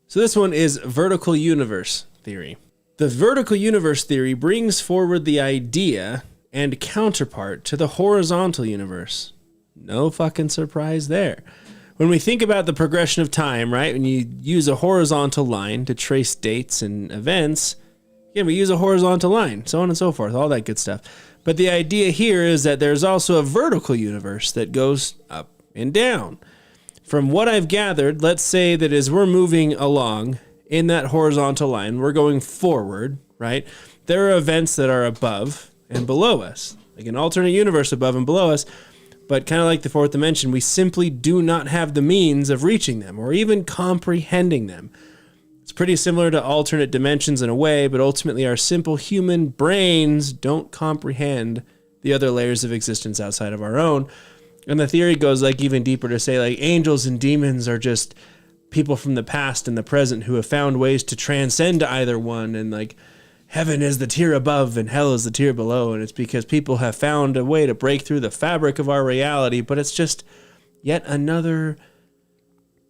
So this one is vertical universe theory. The vertical universe theory brings forward the idea and counterpart to the horizontal universe. No fucking surprise there. When we think about the progression of time, right, when you use a horizontal line to trace dates and events, yeah, we use a horizontal line, so on and so forth, all that good stuff. But the idea here is that there's also a vertical universe that goes up and down. From what I've gathered, let's say that as we're moving along in that horizontal line, we're going forward, right? There are events that are above and below us, like an alternate universe above and below us. But kind of like the fourth dimension, we simply do not have the means of reaching them or even comprehending them. It's pretty similar to alternate dimensions in a way, but ultimately our simple human brains don't comprehend the other layers of existence outside of our own. And the theory goes like even deeper to say like angels and demons are just people from the past and the present who have found ways to transcend either one, and like heaven is the tier above and hell is the tier below, and it's because people have found a way to break through the fabric of our reality, but it's just yet another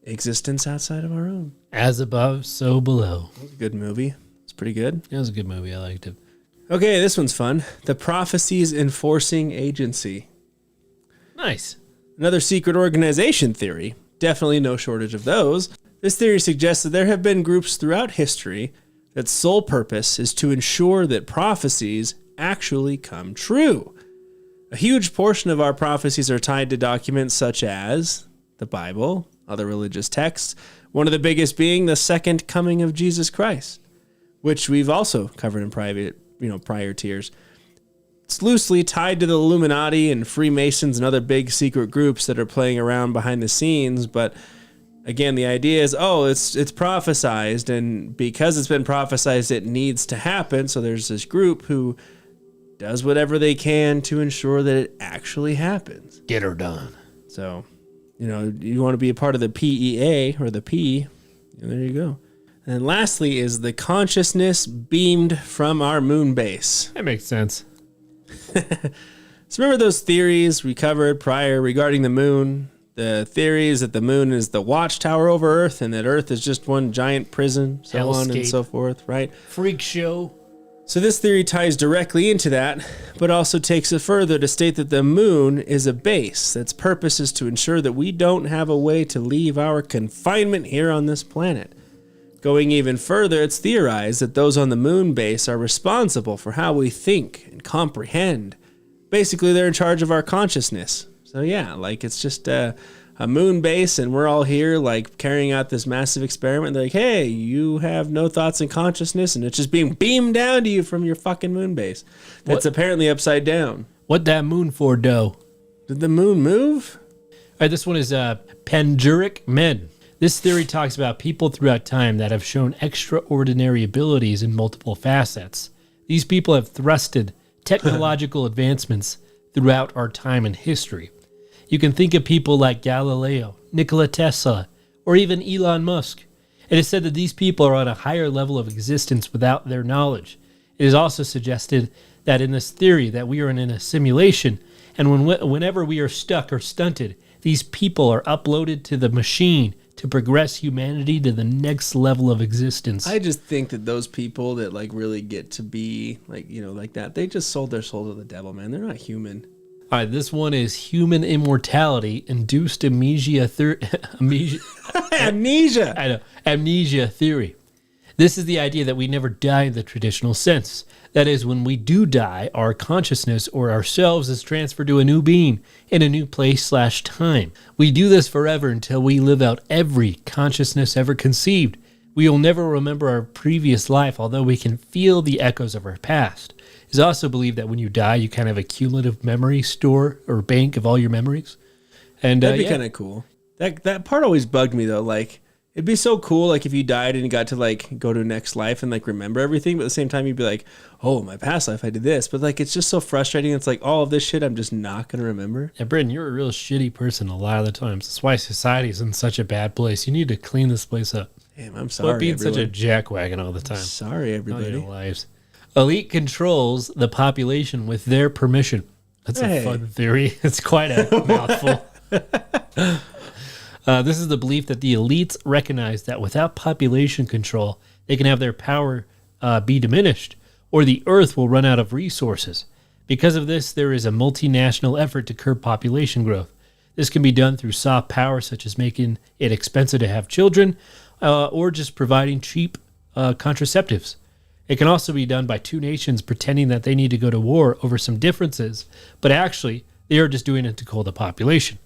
existence outside of our own. As above, so below. Good movie. It's pretty good. It was a good movie. I liked it. Okay, this one's fun. The Prophecies Enforcing Agency. Nice. Another secret organization theory. Definitely no shortage of those. This theory suggests that there have been groups throughout history that sole purpose is to ensure that prophecies actually come true. A huge portion of our prophecies are tied to documents such as the Bible, other religious texts, one of the biggest being the second coming of Jesus Christ, which we've also covered in prior tiers. It's loosely tied to the Illuminati and Freemasons and other big secret groups that are playing around behind the scenes, but again, the idea is, it's prophesized, and because it's been prophesized, it needs to happen. So there's this group who does whatever they can to ensure that it actually happens. Get her done. So, you want to be a part of the PEA or the P, and there you go. And lastly is the consciousness beamed from our moon base. That makes sense. So remember those theories we covered prior regarding the moon? The theories that the moon is the watchtower over Earth and that Earth is just one giant prison, so on and so forth, right? Freak show. So this theory ties directly into that, but also takes it further to state that the moon is a base that's purpose is to ensure that we don't have a way to leave our confinement here on this planet. Going even further, it's theorized that those on the moon base are responsible for how we think and comprehend. Basically, they're in charge of our consciousness. So yeah, like it's just a moon base and we're all here like carrying out this massive experiment. They're like, hey, you have no thoughts and consciousness, and it's just being beamed down to you from your fucking moon base. That's apparently upside down. What that moon for, dough? Did the moon move? All right, this one is Pangyric Men. This theory talks about people throughout time that have shown extraordinary abilities in multiple facets. These people have thrusted technological advancements throughout our time and history. You can think of people like Galileo, Nikola Tesla, or even Elon Musk. It is said that these people are on a higher level of existence without their knowledge. It is also suggested that in this theory that we are in a simulation, and whenever we are stuck or stunted, these people are uploaded to the machine to progress humanity to the next level of existence. I just think that those people that like really get to be like, like that, they just sold their soul to the devil, man. They're not human. All right, this one is human immortality induced amnesia Amnesia. I know, amnesia theory. This is the idea that we never die in the traditional sense. That is, when we do die, our consciousness or ourselves is transferred to a new being in a new place/time. We do this forever until we live out every consciousness ever conceived. We will never remember our previous life, although we can feel the echoes of our past. It's also believed that when you die, you kind of have a cumulative memory store or bank of all your memories. And that'd be kind of cool. That part always bugged me though. Like, it'd be so cool, like if you died and you got to like go to a next life and like remember everything, but at the same time you'd be like, oh, my past life I did this, but like it's just so frustrating. It's like all of this shit I'm just not gonna remember. Yeah, Britton, you're a real shitty person a lot of the times. That's why society is in such a bad place. You need to clean this place up. Damn, I'm sorry. Quit being such a jackwagon all the time. Sorry, everybody. All your lives. Elite controls the population with their permission. That's a fun theory. It's quite a mouthful. This is the belief that the elites recognize that without population control, they can have their power be diminished, or the earth will run out of resources. Because of this, there is a multinational effort to curb population growth. This can be done through soft power, such as making it expensive to have children, or just providing cheap contraceptives. It can also be done by two nations pretending that they need to go to war over some differences, but actually, they are just doing it to cool the population.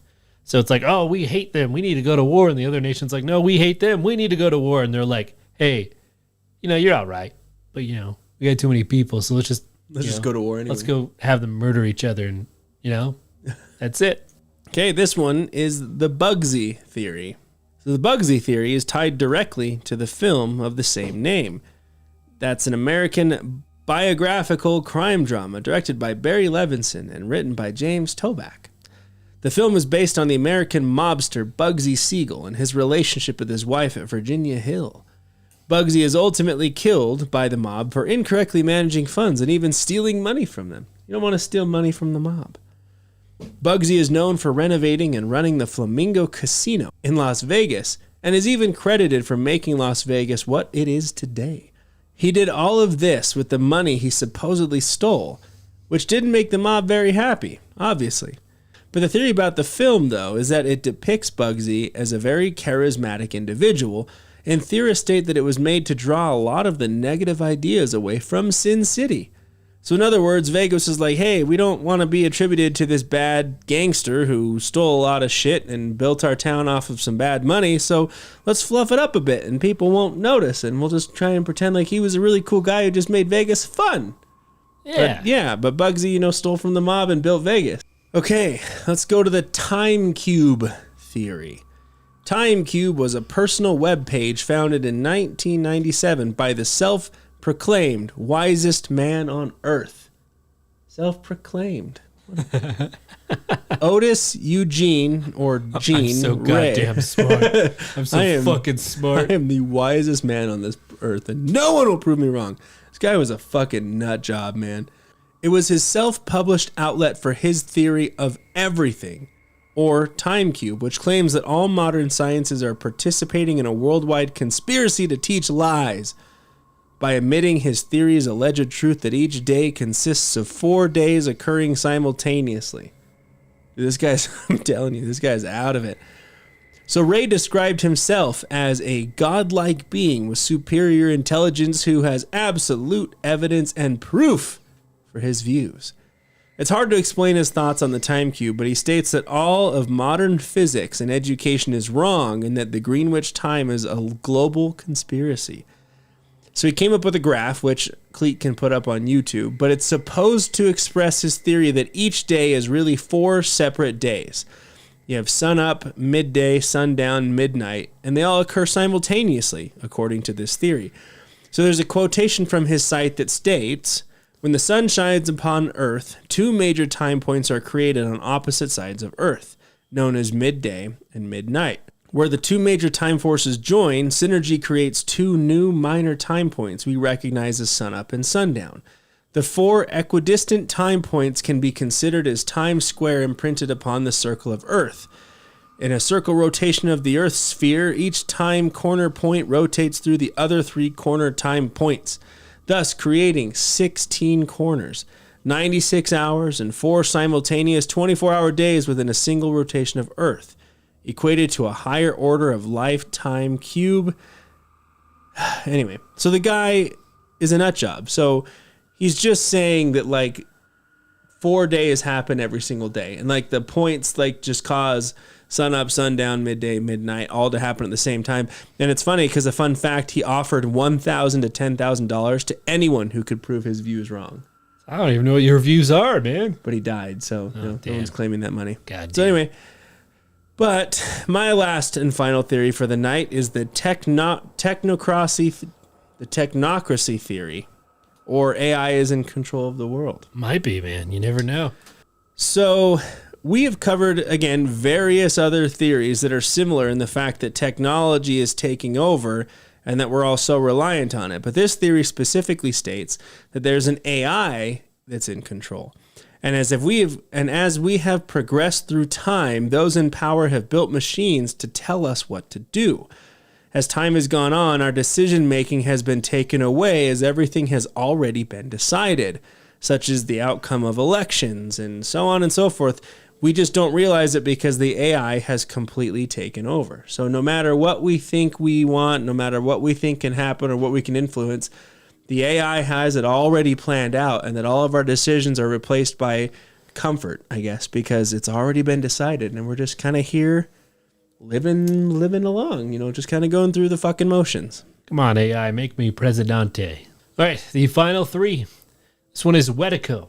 So it's like, oh, we hate them, we need to go to war. And the other nation's like, no, we hate them, we need to go to war. And they're like, hey, you're all right. But, we got too many people, so let's just go to war anyway. Let's go have them murder each other and, that's it. Okay, this one is the Bugsy theory. So the Bugsy theory is tied directly to the film of the same name. That's an American biographical crime drama directed by Barry Levinson and written by James Toback. The film is based on the American mobster Bugsy Siegel and his relationship with his wife at Virginia Hill. Bugsy is ultimately killed by the mob for incorrectly managing funds and even stealing money from them. You don't want to steal money from the mob. Bugsy is known for renovating and running the Flamingo Casino in Las Vegas and is even credited for making Las Vegas what it is today. He did all of this with the money he supposedly stole, which didn't make the mob very happy, obviously. But the theory about the film, though, is that it depicts Bugsy as a very charismatic individual, and theorists state that it was made to draw a lot of the negative ideas away from Sin City. So in other words, Vegas is like, hey, we don't want to be attributed to this bad gangster who stole a lot of shit and built our town off of some bad money, so let's fluff it up a bit and people won't notice, and we'll just try and pretend like he was a really cool guy who just made Vegas fun. But Bugsy, stole from the mob and built Vegas. Okay, let's go to the Time Cube theory. Time Cube was a personal web page founded in 1997 by the self-proclaimed wisest man on earth. Self-proclaimed. Otis Eugene, or Gene I'm so Ray. goddamn smart. I'm so fucking smart. I am the wisest man on this earth, and no one will prove me wrong. This guy was a fucking nut job, man. It was his self-published outlet for his theory of everything, or Time Cube, which claims that all modern sciences are participating in a worldwide conspiracy to teach lies by admitting his theory's alleged truth that each day consists of 4 days occurring simultaneously. This guy's, I'm telling you, this guy's out of it. So Ray described himself as a godlike being with superior intelligence who has absolute evidence and proof for his views. It's hard to explain his thoughts on the Time Cube, but he states that all of modern physics and education is wrong and that the Greenwich Time is a global conspiracy. So he came up with a graph, which Clete can put up on YouTube, but it's supposed to express his theory that each day is really 4 separate days. You have sun up, midday, sundown, midnight, and they all occur simultaneously, according to this theory. So there's a quotation from his site that states, "When the sun shines upon Earth, 2 major time points are created on opposite sides of Earth. known as midday and midnight. Where the two major time forces join, synergy creates two new minor time points we recognize as sunup and sundown. The four equidistant time points can be considered as time square imprinted upon the circle of Earth. In a circle rotation of the Earth's sphere, each time corner point rotates through the other three corner time points, thus creating 16 corners, 96 hours, and 4 simultaneous 24-hour days within a single rotation of Earth, equated to a higher order of lifetime cube. Anyway, so the guy is a nut job. So he's just saying that like 4 days happen every single day. And like the points like just cause sun up, sundown, midday, midnight, all to happen at the same time. And it's funny because a fun fact, he offered $1,000 to $10,000 to anyone who could prove his views wrong. I don't even know what your views are, man. But he died, so no one's claiming that money. God damn. So anyway, but my last and final theory for the night is the technocracy theory, or AI is in control of the world. Might be, man. You never know. So we have covered, again, various other theories that are similar in the fact that technology is taking over and that we're all so reliant on it. But this theory specifically states that there's an AI that's in control. And as we have progressed through time, those in power have built machines to tell us what to do. As time has gone on, our decision-making has been taken away as everything has already been decided, such as the outcome of elections and so on and so forth. We just don't realize it because the AI has completely taken over. So no matter what we think we want, no matter what we think can happen or what we can influence, the AI has it already planned out, and that all of our decisions are replaced by comfort, I guess, because it's already been decided, and we're just kind of here living along, just kind of going through the fucking motions. Come on, AI, make me presidente. All right, the final three. This one is Wetico.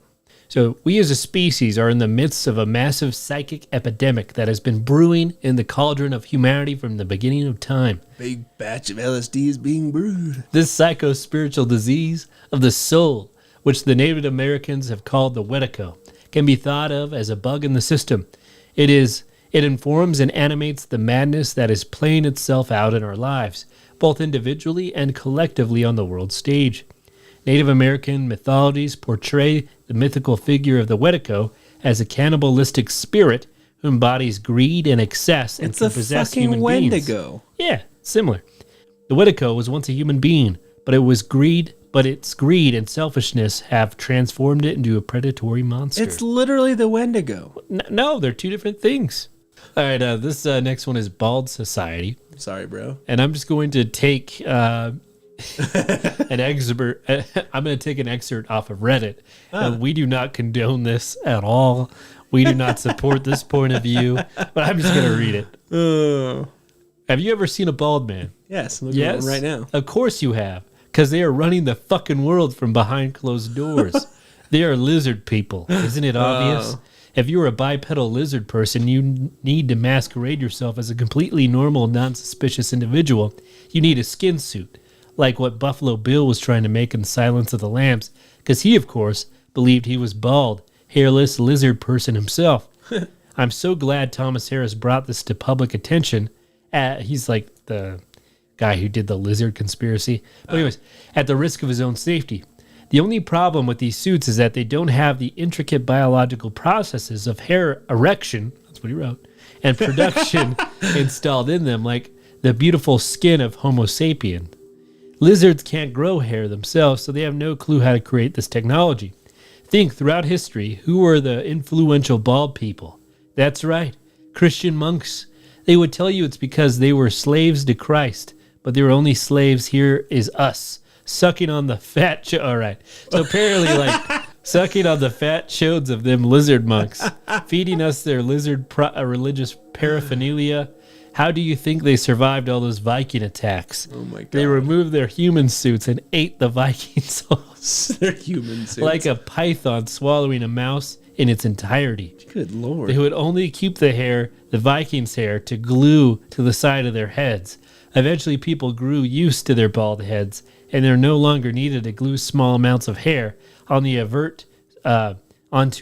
So we as a species are in the midst of a massive psychic epidemic that has been brewing in the cauldron of humanity from the beginning of time. Big batch of LSD is being brewed. This psycho-spiritual disease of the soul, which the Native Americans have called the Wetico, can be thought of as a bug in the system. It informs and animates the madness that is playing itself out in our lives, both individually and collectively on the world stage. Native American mythologies portray the mythical figure of the Wetico as a cannibalistic spirit who embodies greed and excess and can possess human beings. It's a fucking Wendigo. Yeah, similar. The Wetico was once a human being, but its greed and selfishness have transformed it into a predatory monster. It's literally the Wendigo. No, they're two different things. All right, this next one is Bald Society. Sorry, bro. And I'm just going to take an excerpt. I'm going to take an excerpt off of Reddit. And we do not condone this at all. We do not support this point of view. But I'm just going to read it. Have you ever seen a bald man? Yes. Look at right now. Of course you have. Because they are running the fucking world from behind closed doors. They are lizard people. Isn't it obvious? If you're a bipedal lizard person, you need to masquerade yourself as a completely normal, non-suspicious individual. You need a skin suit, like what Buffalo Bill was trying to make in Silence of the Lambs, because he, of course, believed he was bald, hairless lizard person himself. I'm so glad Thomas Harris brought this to public attention. He's like the guy who did the lizard conspiracy. But anyways, at the risk of his own safety. The only problem with these suits is that they don't have the intricate biological processes of hair erection, that's what he wrote, and production installed in them, like the beautiful skin of Homo sapien. Lizards can't grow hair themselves, so they have no clue how to create this technology. Think, throughout history, who were the influential bald people? That's right, Christian monks. They would tell you it's because they were slaves to Christ, but they were only slaves. Here is us. Sucking on the fat all right. So apparently, sucking on the fat chodes of them lizard monks, feeding us their lizard religious paraphernalia. How do you think they survived all those Viking attacks? Oh my God. They removed their human suits and ate the Viking souls. Their human suits. Like a python swallowing a mouse in its entirety. Good Lord. They would only keep the Vikings' hair, to glue to the side of their heads. Eventually, people grew used to their bald heads, and they're no longer needed to glue small amounts of hair onto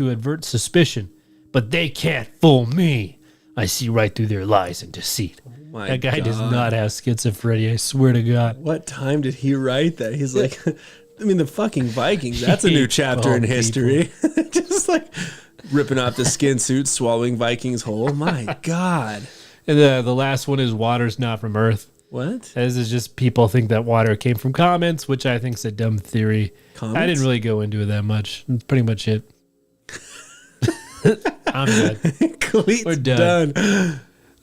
avert suspicion. But they can't fool me. I see right through their lies and deceit. My That guy does God. not have schizophrenia, I swear to God. What time did he write that? He's like, I mean, the fucking Vikings, that's a new chapter in history. Just like ripping off the skin suit, swallowing Vikings whole. My God. And the last one is water's not from Earth. What? This is just people think that water came from comets, which I think is a dumb theory. Comets? I didn't really go into it that much. That's pretty much it. I'm done. Clete's We're done.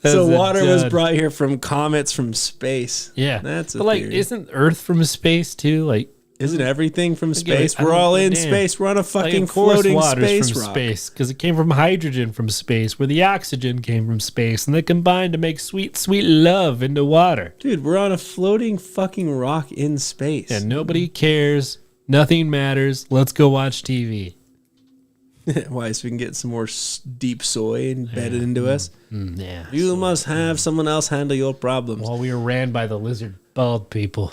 So water was done. brought here from comets from space. Yeah. That's a But like, theory. isn't Earth from space too? Like, Isn't everything from give space? it- I We're don't all give a in damn. space. We're on a like fucking of course floating water's space from rock. space because it came from hydrogen from space, where the oxygen came from space, and they combined to make sweet, sweet love into water. Dude, we're on a floating fucking rock in space. And nobody cares. Nothing matters. Let's go watch TV. Why? So we can get some more deep soy embedded into us? Yeah. You must have someone else handle your problems. While we were ran by the lizard bald people.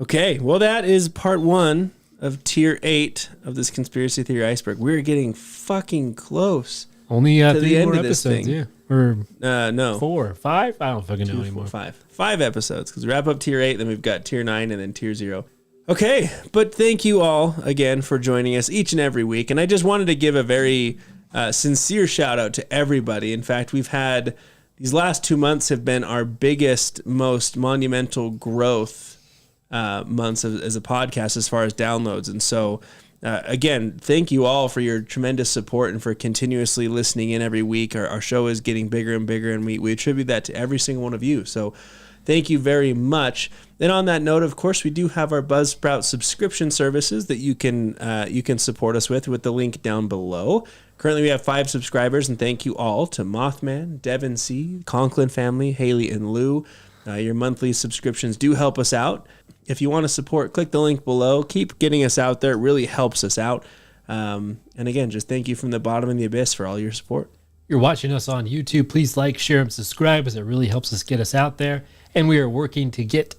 Okay, well, that is part 1 of tier 8 of this conspiracy theory iceberg. We're getting fucking close. Only To the 3 end more of this episodes, thing. yeah. Or No. 4, 5? I don't fucking know anymore. 5 episodes, because we wrap up tier 8, then we've got tier 9, and then tier 0. Okay, but thank you all again for joining us each and every week. And I just wanted to give a very sincere shout out to everybody. In fact, we've had these last 2 months have been our biggest, most monumental growth months as a podcast as far as downloads. And so, again, thank you all for your tremendous support and for continuously listening in every week. Our show is getting bigger and bigger, and we attribute that to every single one of you. So thank you very much. And on that note, of course, we do have our Buzzsprout subscription services that you can support us with the link down below. Currently, we have 5 subscribers, and thank you all to Mothman, Devin C., Conklin family, Haley, and Lou. Your monthly subscriptions do help us out. If you want to support, click the link below. Keep getting us out there. It really helps us out. And again, just thank you from the bottom of the abyss for all your support. You're watching us on YouTube. Please like, share, and subscribe, as it really helps us get us out there. And we are working to get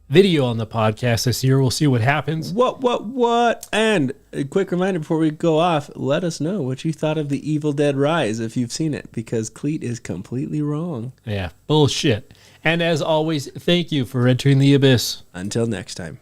video on the podcast this year. We'll see what happens. What? And a quick reminder before we go off, let us know what you thought of The Evil Dead Rise if you've seen it, because Clete is completely wrong. Yeah, bullshit. And as always, thank you for entering the abyss. Until next time.